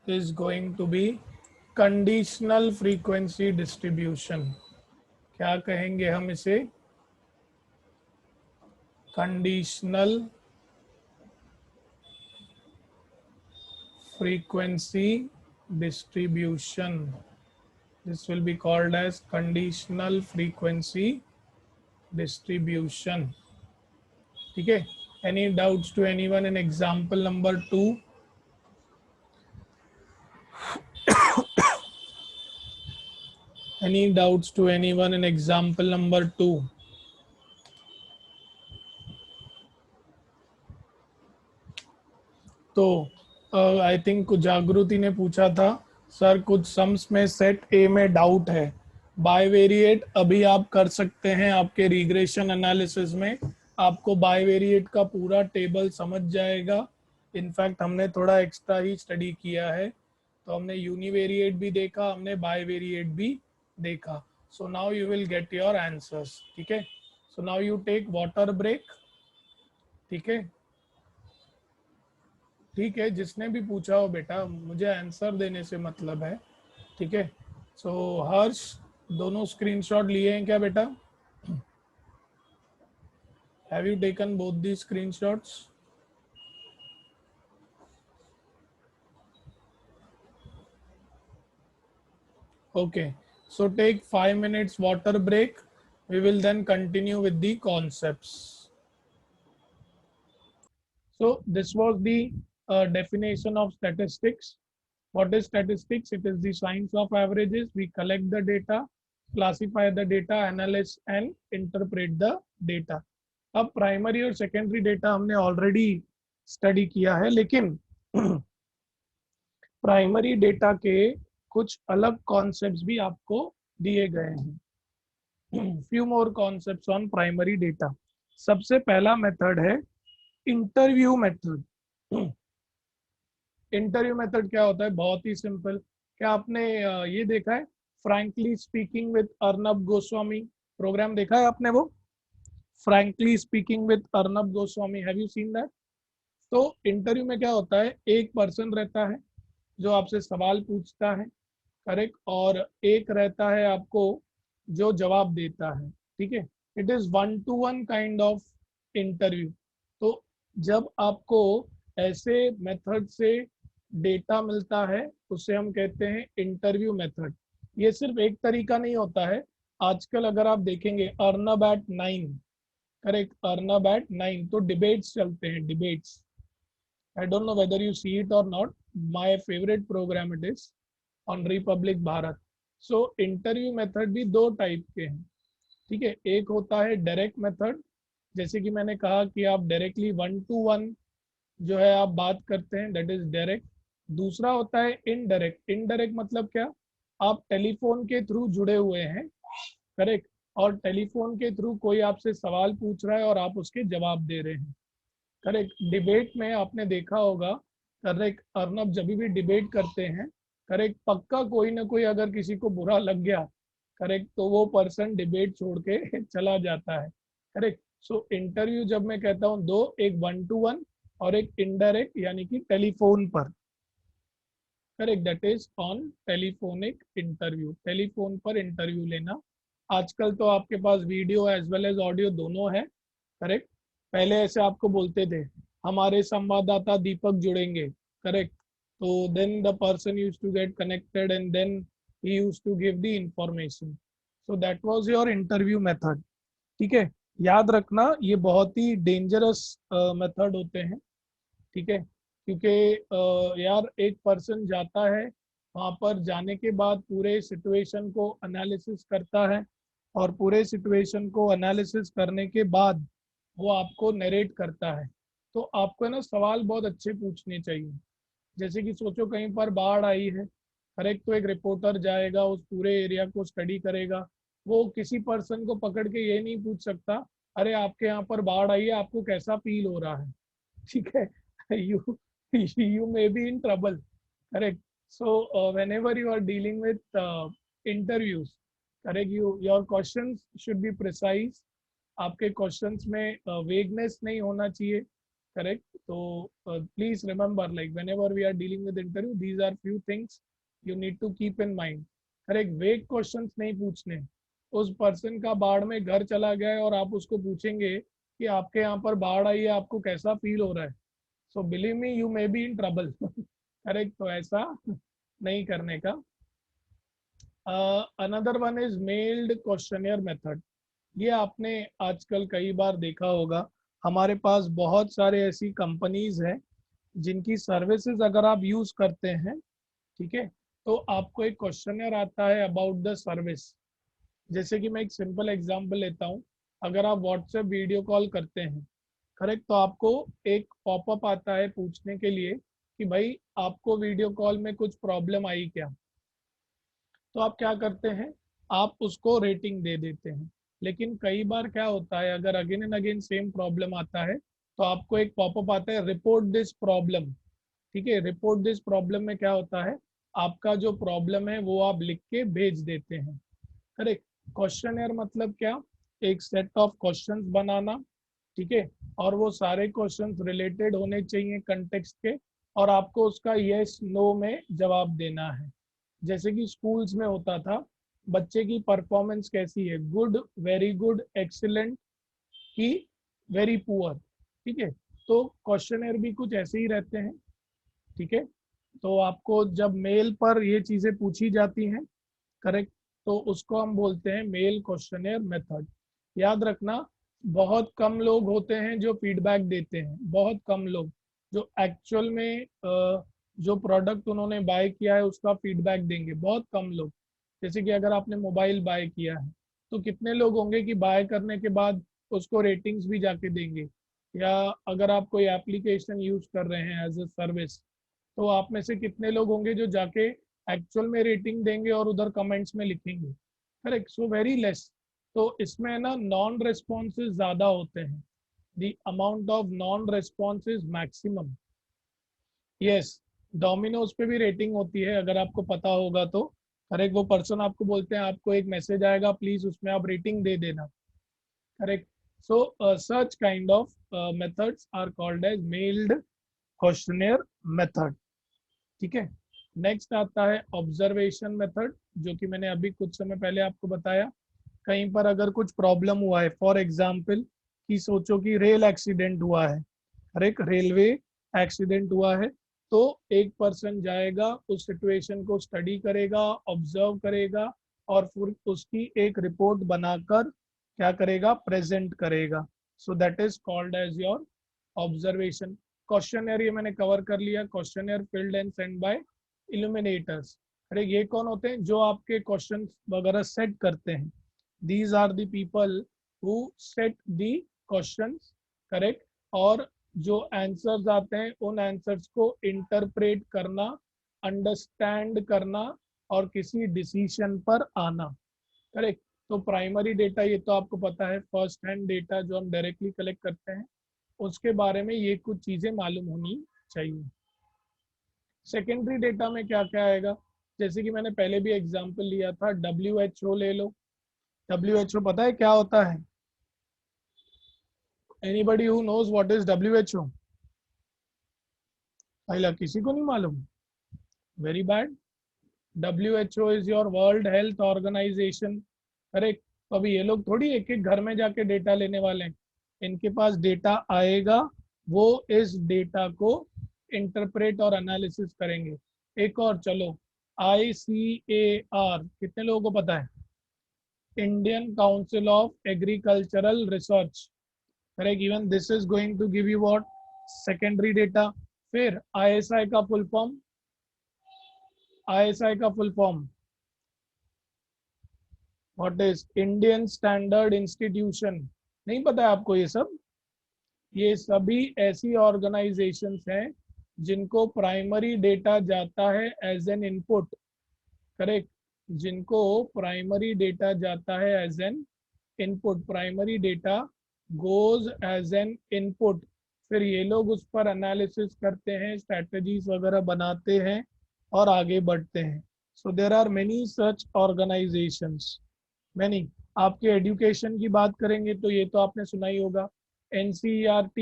is going to be conditional frequency distribution. क्या कहेंगे हम इसे. conditional frequency distribution. This will be called as conditional frequency distribution. ठीक है. Any doubts to anyone in example number 2? Any doubts to anyone in example number 2? तो I think जागृति ने पूछा था सर कुछ सम्स में सेट ए में डाउट है. बायवेरिएट अभी आप कर सकते हैं. आपके रिग्रेशन एनालिसिस में आपको बायवेरिएट का पूरा टेबल समझ जाएगा. इनफैक्ट हमने थोड़ा एक्स्ट्रा ही स्टडी किया है. तो हमने यूनिवेरिएट भी देखा, हमने बायवेरिएट भी देखा. So now you will get your answers. ठीक है. So now you take water break. ठीक है. ठीक है, जिसने भी पूछा हो बेटा, मुझे आंसर देने से मतलब है. ठीक है. सो हर्ष, दोनों स्क्रीनशॉट लिए हैं क्या बेटा. Have you taken both the screenshots. Okay, so take 5 minutes water break. We will then continue with the concepts. So this was the definition of statistics. What is statistics? It is the science of averages. We collect the data, classify the data, analyze and interpret the data. अब primary और secondary data हमने already study किया है, लेकिन primary data के कुछ अलग concepts भी आपको दिए गए हैं. Few more concepts on primary data. सबसे पहला मेथड है इंटरव्यू मेथड. इंटरव्यू मेथड क्या होता है. बहुत ही सिंपल. क्या आपने ये देखा है frankly speaking with Arnab Goswami programme देखा है आपने. वो frankly speaking with Arnab Goswami, have you seen that. तो इंटरव्यू में क्या होता है, एक पर्सन रहता है जो आपसे सवाल पूछता है, करेक्ट, और एक रहता है आपको जो जवाब देता है. ठीक है. It is 1-to-1 kind of interview. तो जब आपको ऐसे मेथड से डेटा मिलता है उसे हम कहते हैं इंटरव्यू मेथड. ये सिर्फ एक तरीका नहीं होता है. आजकल अगर आप देखेंगे Arnab at 9, correct, Arnab at 9, तो डिबेट्स चलते हैं, debates. I don't know whether you see it or not. My favorite program it is on Republic Bharat. So interview method भी दो टाइप के हैं. ठीक है. एक होता है डायरेक्ट मेथड, जैसे कि मैंने कहा कि आप डायरेक्टली 1-to-1 जो है आप बात करते हैं, दैट इज डायरेक्ट. दूसरा होता है इनडायरेक्ट. इनडायरेक्ट मतलब क्या, आप टेलीफोन के थ्रू जुड़े हुए हैं, करेक्ट, और टेलीफोन के थ्रू कोई आपसे सवाल पूछ रहा है और आप उसके जवाब दे रहे हैं, करेक्ट. डिबेट में आपने देखा होगा, करेक्ट, अर्नब जब भी डिबेट करते हैं, करेक्ट, पक्का कोई ना कोई अगर किसी को बुरा लग गया, करेक्ट, तो वो पर्सन डिबेट छोड़ के चला जाता है, करेक्ट. सो इंटरव्यू जब मैं कहता हूँ दो, एक 1-to-1 और एक इनडायरेक्ट यानी कि टेलीफोन पर। Correct, that is on telephonic interview, telephone पर इंटरव्यू लेना। आजकल तो आपके पास video as well as audio दोनों है। करेक्ट, पहले ऐसे आपको बोलते थे हमारे संवाददाता दीपक जुड़ेंगे। करेक्ट, तो then the person use to get connected and then he use to give the information. So that was your interview method. ठीक है, याद रखना ये बहुत ही डेंजरस मेथड होते हैं। ठीक है, क्योंकि यार एक पर्सन जाता है वहाँ पर, जाने के बाद पूरे सिचुएशन को एनालिसिस करता है और पूरे सिचुएशन को एनालिसिस करने के बाद वो आपको नरेट करता है। तो आपको है ना सवाल बहुत अच्छे पूछने चाहिए। जैसे कि सोचो कहीं पर बाढ़ आई है। करेक्ट, तो एक रिपोर्टर जाएगा उस पूरे एरिया को स्टडी करेगा। वो किसी पर्सन को पकड़ के ये नहीं पूछ सकता अरे आपके यहाँ पर बाढ़ आई है, आपको कैसा फील हो रहा है। ठीक है, you you may be in trouble. Correct. So whenever you are dealing with interviews, correct, your questions should be precise. आपके क्वेश्चंस में वेगनेस नहीं होना चाहिए। करेक्ट, तो please remember like whenever we are dealing with interview these are few things you need to keep in mind. Correct, vague questions नहीं पूछने। उस person का बाढ़ में घर चला गया है और आप उसको पूछेंगे कि आपके यहाँ पर बाढ़ आई है, आपको कैसा फील हो रहा है। So believe me you may be in trouble. Correct, तो ऐसा नहीं करने का। Another one is meld questionnaire method. ये आपने आजकल कई बार देखा होगा। हमारे पास बहुत सारे ऐसी कंपनीज हैं जिनकी सर्विसेज अगर आप यूज करते हैं, ठीक है, तो आपको एक क्वेश्चनियर आता है अबाउट द सर्विस। जैसे कि मैं एक सिंपल एग्जांपल लेता हूँ। अगर आप व्हाट्सएप वीडियो कॉल करते हैं, करेक्ट, तो आपको एक पॉपअप आता है पूछने के लिए कि भाई आपको वीडियो कॉल में कुछ प्रॉब्लम आई क्या। तो आप क्या करते हैं, आप उसको रेटिंग दे देते हैं। लेकिन कई बार क्या होता है, अगर again and again same problem आता है तो आपको एक पॉपअप आता है रिपोर्ट दिस प्रॉब्लम। ठीक है, रिपोर्ट दिस प्रॉब्लम में क्या होता है, आपका जो प्रॉब्लम है वो आप लिख के भेज देते हैं। करेक्ट, क्वेश्चनियर मतलब क्या, एक सेट ऑफ क्वेश्चंस बनाना। ठीक है, और वो सारे क्वेश्चंस रिलेटेड होने चाहिए कंटेक्स्ट के, और आपको उसका यस नो में जवाब देना है। जैसे कि स्कूल्स में होता था, बच्चे की परफॉर्मेंस कैसी है, गुड, वेरी गुड, एक्सीलेंट की वेरी पुअर। ठीक है, तो क्वेश्चनियर भी कुछ ऐसे ही रहते हैं। ठीक है, तो आपको जब मेल पर ये चीज़ें पूछी जाती हैं, करेक्ट, तो उसको हम बोलते हैं मेल क्वेश्चनियर मेथड। याद रखना, बहुत कम लोग होते हैं जो फीडबैक देते हैं, बहुत कम लोग जो एक्चुअल में जो प्रोडक्ट उन्होंने बाय किया है उसका फीडबैक देंगे, बहुत कम लोग। जैसे कि अगर आपने मोबाइल बाय किया है तो कितने लोग होंगे कि बाय करने के बाद उसको रेटिंग्स भी जाके देंगे। या अगर आप कोई एप्लीकेशन यूज कर रहे हैं एज अ सर्विस, तो आप में से कितने लोग होंगे जो जाके एक्चुअल में रेटिंग देंगे और उधर कमेंट्स में लिखेंगे। Correct, so very less. तो इसमें ना नॉन रेस्पॉन्सेज ज़्यादा होते हैं, the amount of non responses maximum. Yes, Domino's पे भी रेटिंग होती है अगर आपको पता होगा तो। करेक्ट, वो पर्सन आपको बोलते हैं आपको एक मैसेज आएगा प्लीज उसमें आप रेटिंग दे देना। Correct, so such kind of methods are called as mailed questionnaire method। ठीक है, नेक्स्ट आता है ऑब्जर्वेशन मेथड, जो कि मैंने अभी कुछ समय पहले आपको बताया। कहीं पर अगर कुछ प्रॉब्लम हुआ है, फॉर एग्जाम्पल कि सोचो कि रेल एक्सीडेंट हुआ है, करेक्ट, रेलवे एक्सीडेंट हुआ है, तो एक पर्सन जाएगा उस सिचुएशन को स्टडी करेगा, ऑब्जर्व करेगा और फिर उसकी एक रिपोर्ट बनाकर क्या करेगा, प्रेजेंट करेगा। So that is called as your observation. Questionnaire ये मैंने कवर कर लिया, questionnaire filled and sent by illuminators. अरे ये कौन होते हैं, जो आपके क्वेश्चन वगैरह सेट करते हैं। These are the people who set the questions. Correct, और जो आंसर्स आते हैं उन आंसर्स को इंटरप्रेट करना, अंडरस्टैंड करना और किसी डिसीजन पर आना। करेक्ट, तो प्राइमरी डेटा ये तो आपको पता है, फर्स्ट हैंड डेटा जो हम डायरेक्टली कलेक्ट करते हैं, उसके बारे में ये कुछ चीज़ें मालूम होनी चाहिए। सेकेंडरी डेटा में क्या क्या आएगा, जैसे कि मैंने पहले भी एग्जांपल लिया था, WHO ले लो। WHO पता है क्या होता है, anybody who knows what is WHO? पहला किसी को नहीं मालूम? Very bad. WHO is your world health organisation. Correct. तो अभी ये लोग थोड़ी एक एक घर में जाके डेटा लेने वाले हैं. इनके पास डेटा आएगा, वो इस डेटा को इंटरप्रेट और एनालिसिस करेंगे. एक और चलो, ICAR कितने लोगों को पता है? Indian council of agricultural research. Correct. Even this is going to give you what? Secondary data. फिर ISI का फुल फॉर्म, ISI का full form what is? Indian standard institution. नहीं पता है आपको ये सब? ये सभी ऐसी ऑर्गेनाइजेशंस हैं जिनको प्राइमरी डेटा जाता है एज एन इनपुट. करेक्ट. जिनको प्राइमरी डेटा जाता है as an input. Primary data goes as an input. फिर ये लोग उस पर एनालिसिस करते हैं, स्ट्रैटेजीज वगैरह बनाते हैं और आगे बढ़ते हैं. So there are many such organisations. Many. आपके एजुकेशन की बात करेंगे तो ये तो आपने सुना ही होगा, NCERT.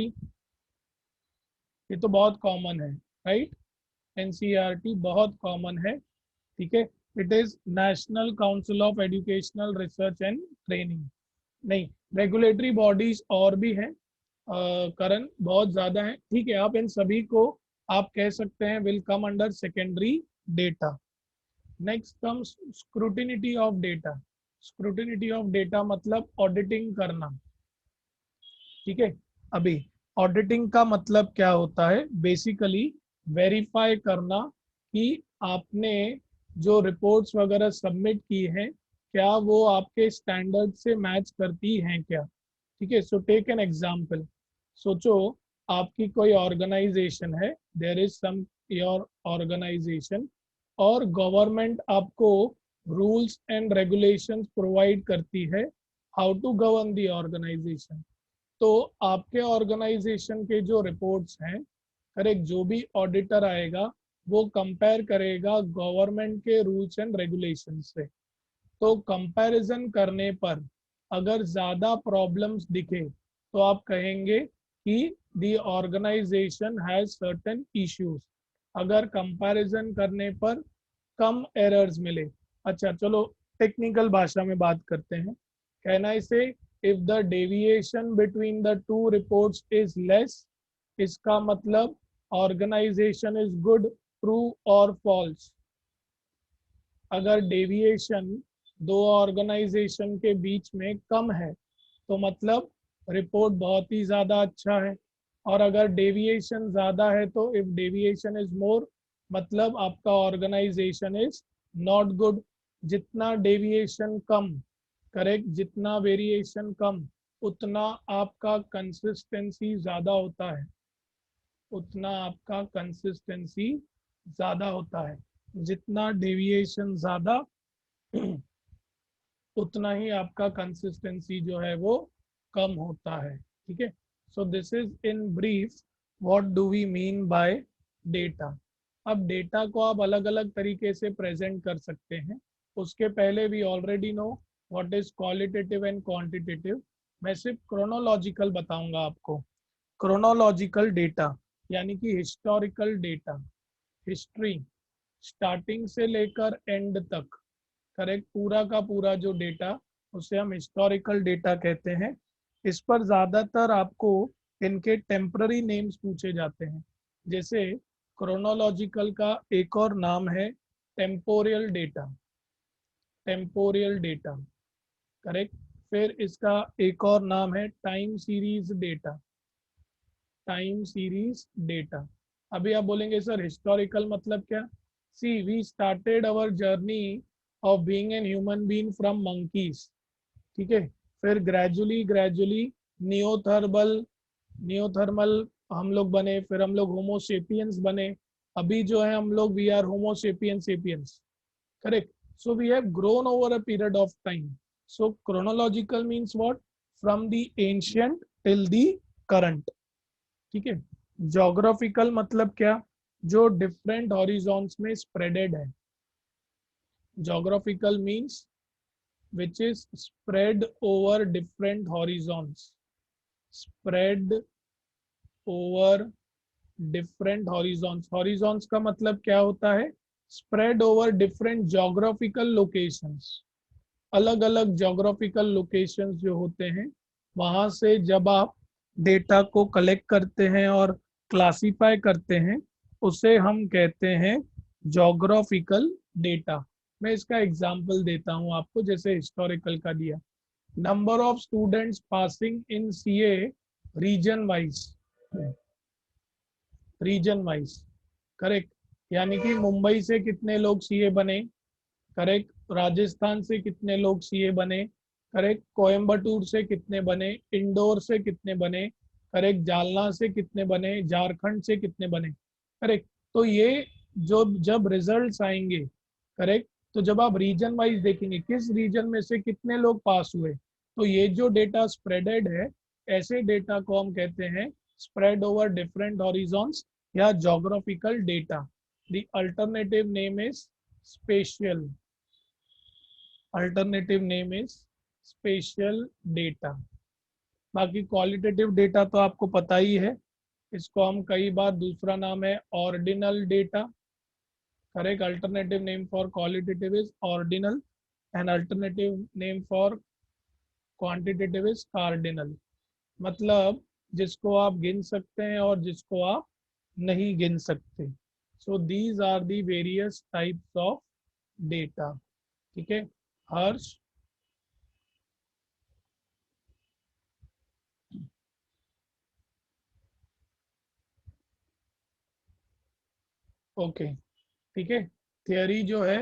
ये तो बहुत कॉमन है, राइट. NCERT बहुत कॉमन है. ठीक है. It is national council of educational research and training. नहीं, रेगुलेटरी बॉडीज और भी हैं, करण बहुत ज्यादा है. ठीक है. आप इन सभी को आप कह सकते हैं will come under secondary data. Next comes scrutiny of data. Scrutiny of data मतलब ऑडिटिंग करना. ठीक है. अभी ऑडिटिंग का मतलब क्या होता है? बेसिकली वेरीफाई करना कि आपने जो रिपोर्ट्स वगैरह सबमिट की हैं क्या वो आपके स्टैंडर्ड से मैच करती हैं क्या. ठीक है. So take an example. सोचो आपकी कोई ऑर्गेनाइजेशन है, there is some your organisation, और गवर्नमेंट आपको रूल्स एंड रेगुलेशंस प्रोवाइड करती है how to govern the organisation. तो आपके ऑर्गेनाइजेशन के जो रिपोर्ट्स हैं, करेक्ट, जो भी ऑडिटर आएगा वो कंपेयर करेगा गवर्नमेंट के रूल्स एंड रेगुलेशन से. तो कंपैरिजन करने पर अगर ज़्यादा प्रॉब्लम्स दिखे तो आप कहेंगे कि the organisation has certain issues. अगर कंपैरिजन करने पर कम एरर्स मिले. अच्छा चलो टेक्निकल भाषा में बात करते हैं. कहना इसे if the deviation between the two reports is less, इसका मतलब ऑर्गेनाइजेशन इज गुड. ट्रू और फॉल्स? अगर डेविएशन दो ऑर्गेनाइजेशन के बीच में कम है तो मतलब रिपोर्ट बहुत ही ज़्यादा अच्छा है. और अगर डेविएशन ज़्यादा है तो इफ डेविएशन इज मोर मतलब आपका ऑर्गेनाइजेशन इज नॉट गुड. जितना डेविएशन कम, करेक्ट, जितना वेरिएशन कम उतना आपका कंसिस्टेंसी ज़्यादा होता है. उतना आपका कंसिस्टेंसी ज़्यादा होता है. जितना डेविएशन ज़्यादा उतना ही आपका कंसिस्टेंसी जो है वो कम होता है. ठीक है. So this is in brief what do we mean by data. अब डेटा को आप अलग अलग तरीके से प्रेजेंट कर सकते हैं. उसके पहले we already know what is qualitative and quantitative. मैं सिर्फ क्रोनोलॉजिकल बताऊंगा आपको. क्रोनोलॉजिकल डेटा यानी कि हिस्टोरिकल डेटा, हिस्ट्री स्टार्टिंग से लेकर एंड तक, करेक्ट, पूरा का पूरा जो डेटा उसे हम हिस्टोरिकल डेटा कहते हैं. इस पर ज़्यादातर आपको इनके टेम्पररी नेम्स पूछे जाते हैं. जैसे क्रोनोलॉजिकल का एक और नाम है temporal data. Temporal data, correct. फिर इसका एक और नाम है time series data. Time series data. अभी आप बोलेंगे सर हिस्टोरिकल मतलब क्या? See we started our journey of being an human being from monkeys. ठीक है. फिर ग्रेजुअली ग्रेजुअली नियोथर्मल नियोथर्मल हम लोग बने. फिर हम लोग होमोसेपियंस बने. अभी जो है हम लोग we are homo sapien sapiens. Correct. So we have grown over a period of time. So chronological means what? From the ancient till the current. ठीक है. जोग्राफिकल मतलब क्या? जो डिफरेंट हॉरिजॉन्स में स्प्रेडेड है. Geographical means which is spread over different horizons. Spread over different horizons. Horizons का मतलब क्या होता है? Spread over different geographical locations. अलग अलग जोग्राफिकल लोकेशंस जो होते हैं, वहां से जब आप डेटा को कलेक्ट करते हैं और क्लासिफाई करते हैं, उसे हम कहते हैं जोग्राफिकल डेटा। मैं इसका एग्जांपल देता हूं आपको, जैसे हिस्टोरिकल का दिया। Number of students passing in CA region wise. Region wise, correct. यानी कि मुंबई से कितने लोग सीए बने, करेक्ट। राजस्थान से कितने लोग सीए बने, करेक्ट। कोयम्बटूर से कितने बने, इंदौर से कितने बने, करेक्ट। जालना से कितने बने, झारखंड से कितने बने, करेक्ट। तो ये जो जब रिजल्ट्स आएंगे, करेक्ट, तो जब आप रीजन वाइज देखेंगे किस रीजन में से कितने लोग पास हुए, तो ये जो डेटा स्प्रेडेड है, ऐसे डेटा को हम कहते हैं स्प्रेड ओवर डिफरेंट हॉरिजॉन्स या geographical data. The alternative name is spatial. Alternative name is spatial data. बाकी क्वालिटेटिव डेटा तो आपको पता ही है, इसको हम कई बार, दूसरा नाम है ordinal data, correct. Alternative name for qualitative is ordinal and alternative name for quantitative is cardinal. मतलब जिसको आप गिन सकते हैं और जिसको आप नहीं गिन सकते। So these are the various types of data. ठीक है हर्ष? ओके, ठीक है। थियरी जो है,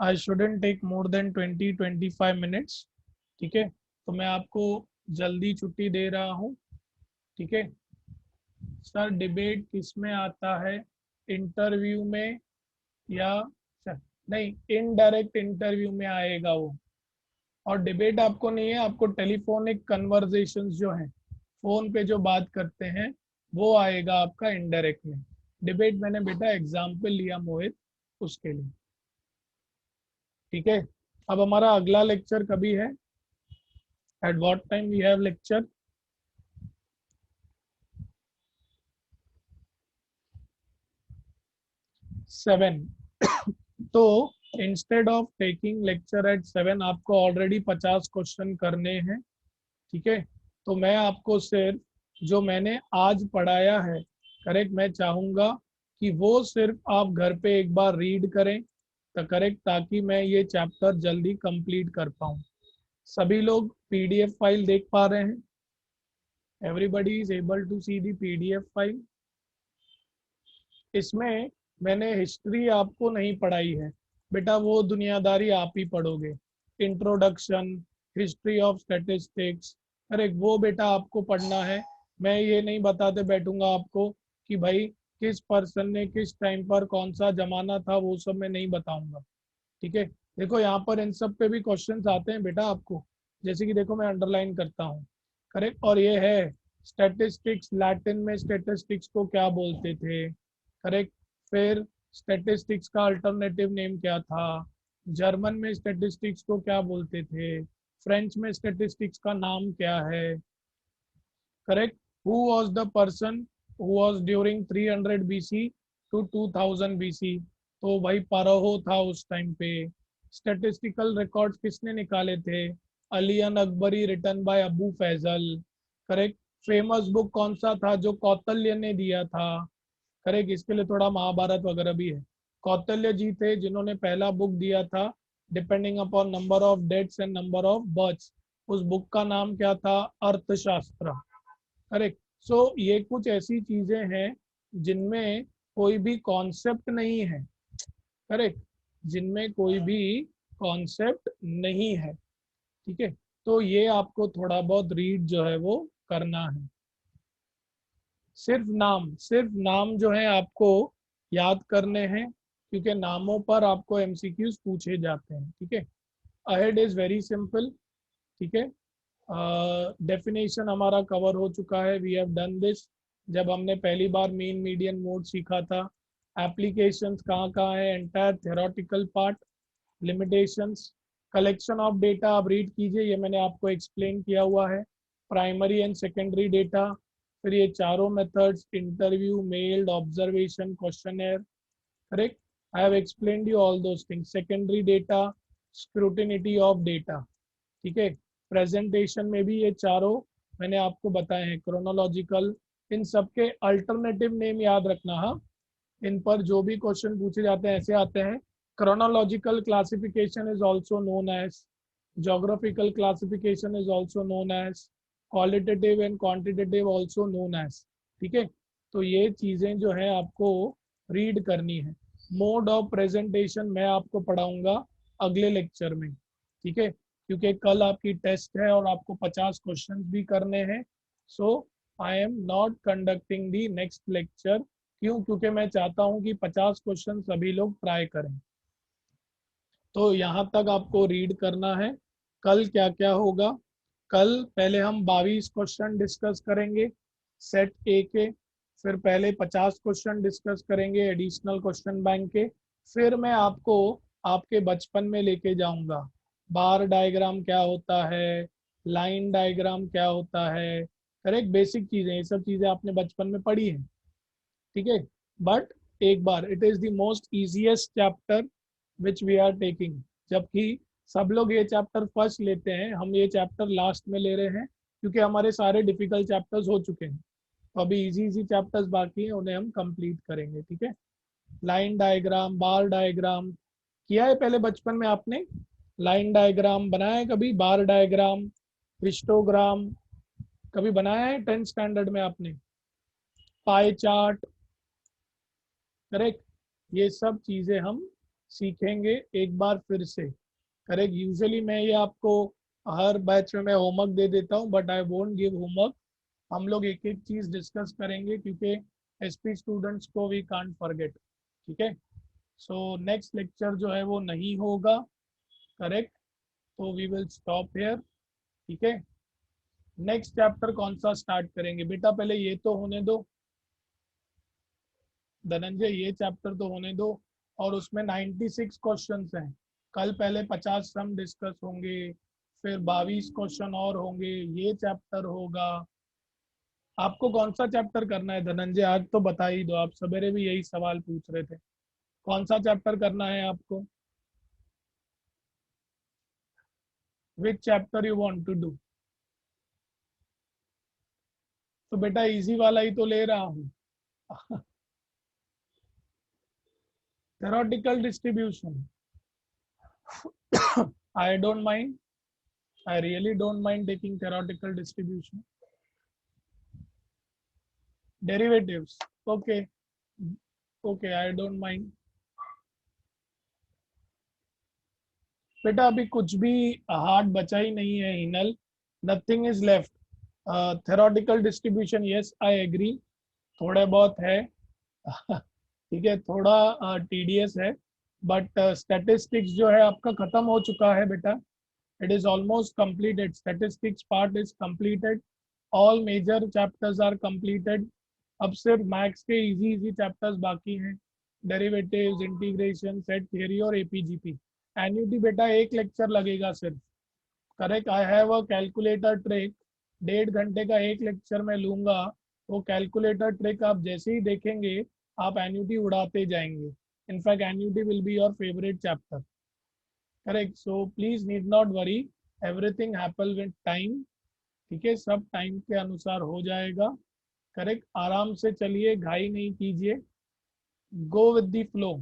I shouldn't take more than 20-25 minutes. ठीक है, तो मैं आपको जल्दी छुट्टी दे रहा हूँ। ठीक है सर, डिबेट किस में आता है? इंटरव्यू में या नहीं, इनडायरेक्ट इंटरव्यू में आएगा वो। और डिबेट आपको नहीं है, आपको टेलीफोनिक कन्वर्जेशंस जो हैं, फोन पे जो बात करते हैं, वो आएगा आपका इनडायरेक्ट में। डिबेट मैंने बेटा एग्जाम्पल लिया मोहित, उसके लिए। ठीक है, अब हमारा अगला लेक्चर कभी है? At what time we have lecture? 7। तो instead of taking lecture at 7, आपको ऑलरेडी 50 क्वेश्चन करने हैं। ठीक है, तो मैं आपको सिर्फ जो मैंने आज पढ़ाया है, करेक्ट, मैं चाहूँगा कि वो सिर्फ आप घर पे एक बार रीड करें, तो करेक्ट, ताकि मैं ये चैप्टर जल्दी कंप्लीट कर पाऊँ। सभी लोग पीडीएफ फाइल देख पा रहे हैं? Everybody is able to see the PDF file? इसमें मैंने हिस्ट्री आपको नहीं पढ़ाई है बेटा, वो दुनियादारी आप ही पढ़ोगे। Introduction, history of statistics, correct, वो बेटा आपको पढ़ना है। मैं ये नहीं बताते बैठूंगा आपको कि भाई किस पर्सन ने किस टाइम पर कौन सा जमाना था, वो सब मैं नहीं बताऊंगा। ठीक है, देखो यहाँ पर इन सब पे भी क्वेश्चंस आते हैं बेटा आपको, जैसे कि देखो मैं अंडरलाइन करता हूँ, करेक्ट। और ये है स्टैटिस्टिक्स, लैटिन में स्टैटिस्टिक्स को क्या बोलते थे, करेक्ट। फिर स्टैटिस्टिक्स का अल्टरनेटिव नेम क्या था, जर्मन में स्टैटिस्टिक्स को क्या बोलते थे, फ्रेंच में स्टैटिस्टिक्स का नाम क्या है, correct. Who was the person who was during 300 BC to 2000 BC? तो भाई पारोहो था उस टाइम पे। स्टैटिस्टिकल रिकॉर्ड्स किसने निकाले थे? अलियन अकबरी, written by Abu Fazal, correct. Famous book कौन सा था जो कौतल्य ने दिया था? करेक्ट, इसके लिए थोड़ा महाभारत वगैरह भी है। कौतल्य जी थे जिन्होंने पहला बुक दिया था, depending upon number of deaths and number of births. उस बुक का नाम क्या था? अर्थशास्त्र। करेक्ट। सो ये कुछ ऐसी चीजें हैं जिनमें कोई भी कॉन्सेप्ट नहीं है, करेक्ट, जिनमें कोई भी कॉन्सेप्ट नहीं है। ठीक है, तो ये आपको थोड़ा बहुत रीड जो है वो करना है। सिर्फ नाम जो है आपको याद करने हैं, क्योंकि नामों पर आपको एमसीक्यूज पूछे जाते हैं। ठीक है, अहेड इज वेरी सिंपल। ठीक है, डेफिनेशन हमारा कवर हो चुका है, वी हैव डन दिस जब हमने पहली बार मीन मीडियन मोड सीखा था। एप्लीकेशंस कहाँ कहाँ है, entire theoretical part, limitations, collection of data आप रीड कीजिए, ये मैंने आपको एक्सप्लेन किया हुआ है। प्राइमरी एंड सेकेंडरी डेटा, फिर ये चारों methods, interview, mailed, observation, questionnaire, correct. I have explained you all those things. Secondary data, scrutiny of data, ठीक है. प्रेजेंटेशन में भी ये चारों मैंने आपको बताए हैं. क्रोनोलॉजिकल, इन सबके अल्टरनेटिव नेम याद रखना. हाँ, इन पर जो भी क्वेश्चन पूछे जाते हैं ऐसे आते हैं. Chronological classification is also known as, geographical classification is also known as, qualitative and quantitative also known as. ठीक है, तो ये चीज़ें जो है आपको रीड करनी है. मोड ऑफ प्रेजेंटेशन मैं आपको पढ़ाऊंगा अगले लेक्चर में, ठीक है, क्योंकि कल आपकी टेस्ट है और आपको 50 क्वेश्चन भी करने हैं. So I am not conducting the next lecture. क्यों? क्योंकि मैं चाहता हूं कि 50 क्वेश्चन सभी लोग ट्राई करें. तो यहाँ तक आपको रीड करना है. कल क्या क्या होगा? कल पहले हम 22 क्वेश्चन डिस्कस करेंगे सेट ए के. फिर पहले 50 क्वेश्चन डिस्कस करेंगे एडिशनल क्वेश्चन बैंक के. फिर मैं आपको आपके बचपन में लेके जाऊंगा. बार डायग्राम क्या होता है, लाइन डायग्राम क्या होता है, करेक्ट. बेसिक चीज़ें, ये सब चीज़ें आपने बचपन में पढ़ी हैं, ठीक है. बट एक बार, it is the most easiest chapter which we are taking. जबकि सब लोग ये चैप्टर फर्स्ट लेते हैं, हम ये चैप्टर लास्ट में ले रहे हैं क्योंकि हमारे सारे डिफिकल्ट चैप्टर्स हो चुके हैं. तो अभी इजी इजी चैप्टर्स बाकी हैं, उन्हें हम कंप्लीट करेंगे, ठीक है. लाइन डायग्राम, बार डायग्राम किया है पहले बचपन में आपने? लाइन डायग्राम बनाया है कभी? बार डायग्राम, हिस्टोग्राम कभी बनाया है 10th स्टैंडर्ड में आपने? Pie chart, correct. ये सब चीज़ें हम सीखेंगे एक बार फिर से, करेक्ट. यूजुअली मैं ये आपको हर बैच में मैं होमवर्क दे देता हूँ, but I won't give homework. हम लोग एक एक चीज़ डिस्कस करेंगे क्योंकि एसपी स्टूडेंट्स को वी कांट फॉरगेट, ठीक है. सो नेक्स्ट लेक्चर जो है वो नहीं होगा, करेक्ट. तो वी विल स्टॉप हेयर, ठीक है. नेक्स्ट चैप्टर कौन सा स्टार्ट करेंगे बेटा? पहले ये तो होने दो धनंजय, ये चैप्टर तो होने दो. और उसमें 96 क्वेश्चंस हैं. कल पहले 50 सम डिस्कस होंगे, फिर 22 क्वेश्चन और होंगे, ये चैप्टर होगा. आपको कौन सा चैप्टर करना है धनंजय? आज तो बता ही दो. आप सवेरे भी यही सवाल पूछ रहे थे. कौन सा चैप्टर करना है आपको? Which chapter you want to do? तो बेटा इजी वाला ही तो ले रहा हूँ. Theoretical distribution. I don't mind. I really don't mind taking theoretical distribution. Derivatives. Okay. Okay, I don't mind. बेटा अभी कुछ भी हार्ड बचा ही नहीं है Hinal. Nothing is left. Theoretical distribution, yes I agree, थोड़े बहुत है. ठीक है, थोड़ा टीडीएस है. बट स्टैटिस्टिक्स जो है आपका खत्म हो चुका है बेटा. It is almost completed. Statistics part is completed. All major chapters are completed. अब सिर्फ मैथ्स के इजी इजी चैप्टर्स बाकी हैं. डेरिवेटिव्स, इंटीग्रेशन, सेट थ्योरी और एपीजीपी. एन्युटी बेटा एक लेक्चर लगेगा सिर्फ, correct. I have a calculator trick. 1.5 घंटे का एक लेक्चर में लूंगा. वो कैलकुलेटर ट्रिक आप जैसे ही देखेंगे आप एन्युटी उड़ाते जाएंगे. In fact annuity will be your favourite chapter, correct. So please need not worry, everything happen with time, ठीक है. सब टाइम के अनुसार हो जाएगा, करेक्ट. आराम से चलिए, घाई नहीं कीजिए, go with the flow,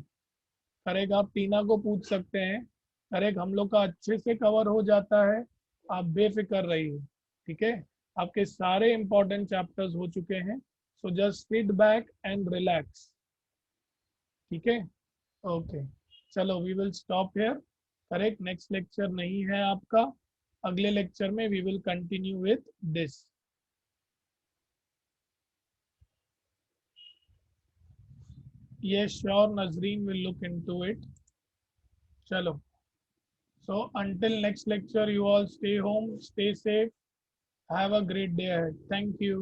correct. आप टीना को पूछ सकते हैं, करेक्ट. हम लोग का अच्छे से कवर हो जाता है, आप बेफिक्र रहिए, ठीक है. आपके सारे इंपॉर्टेंट चैप्टर्स हो चुके हैं. So just sit back and relax, ठीक है. ओके, चलो we will stop here, correct. Next lecture नहीं है आपका. अगले लेक्चर में we will continue with this. Yes, sure, Nazreen will look into it. Chalo. So until next lecture, you all stay home, stay safe. Have a great day ahead. Thank you.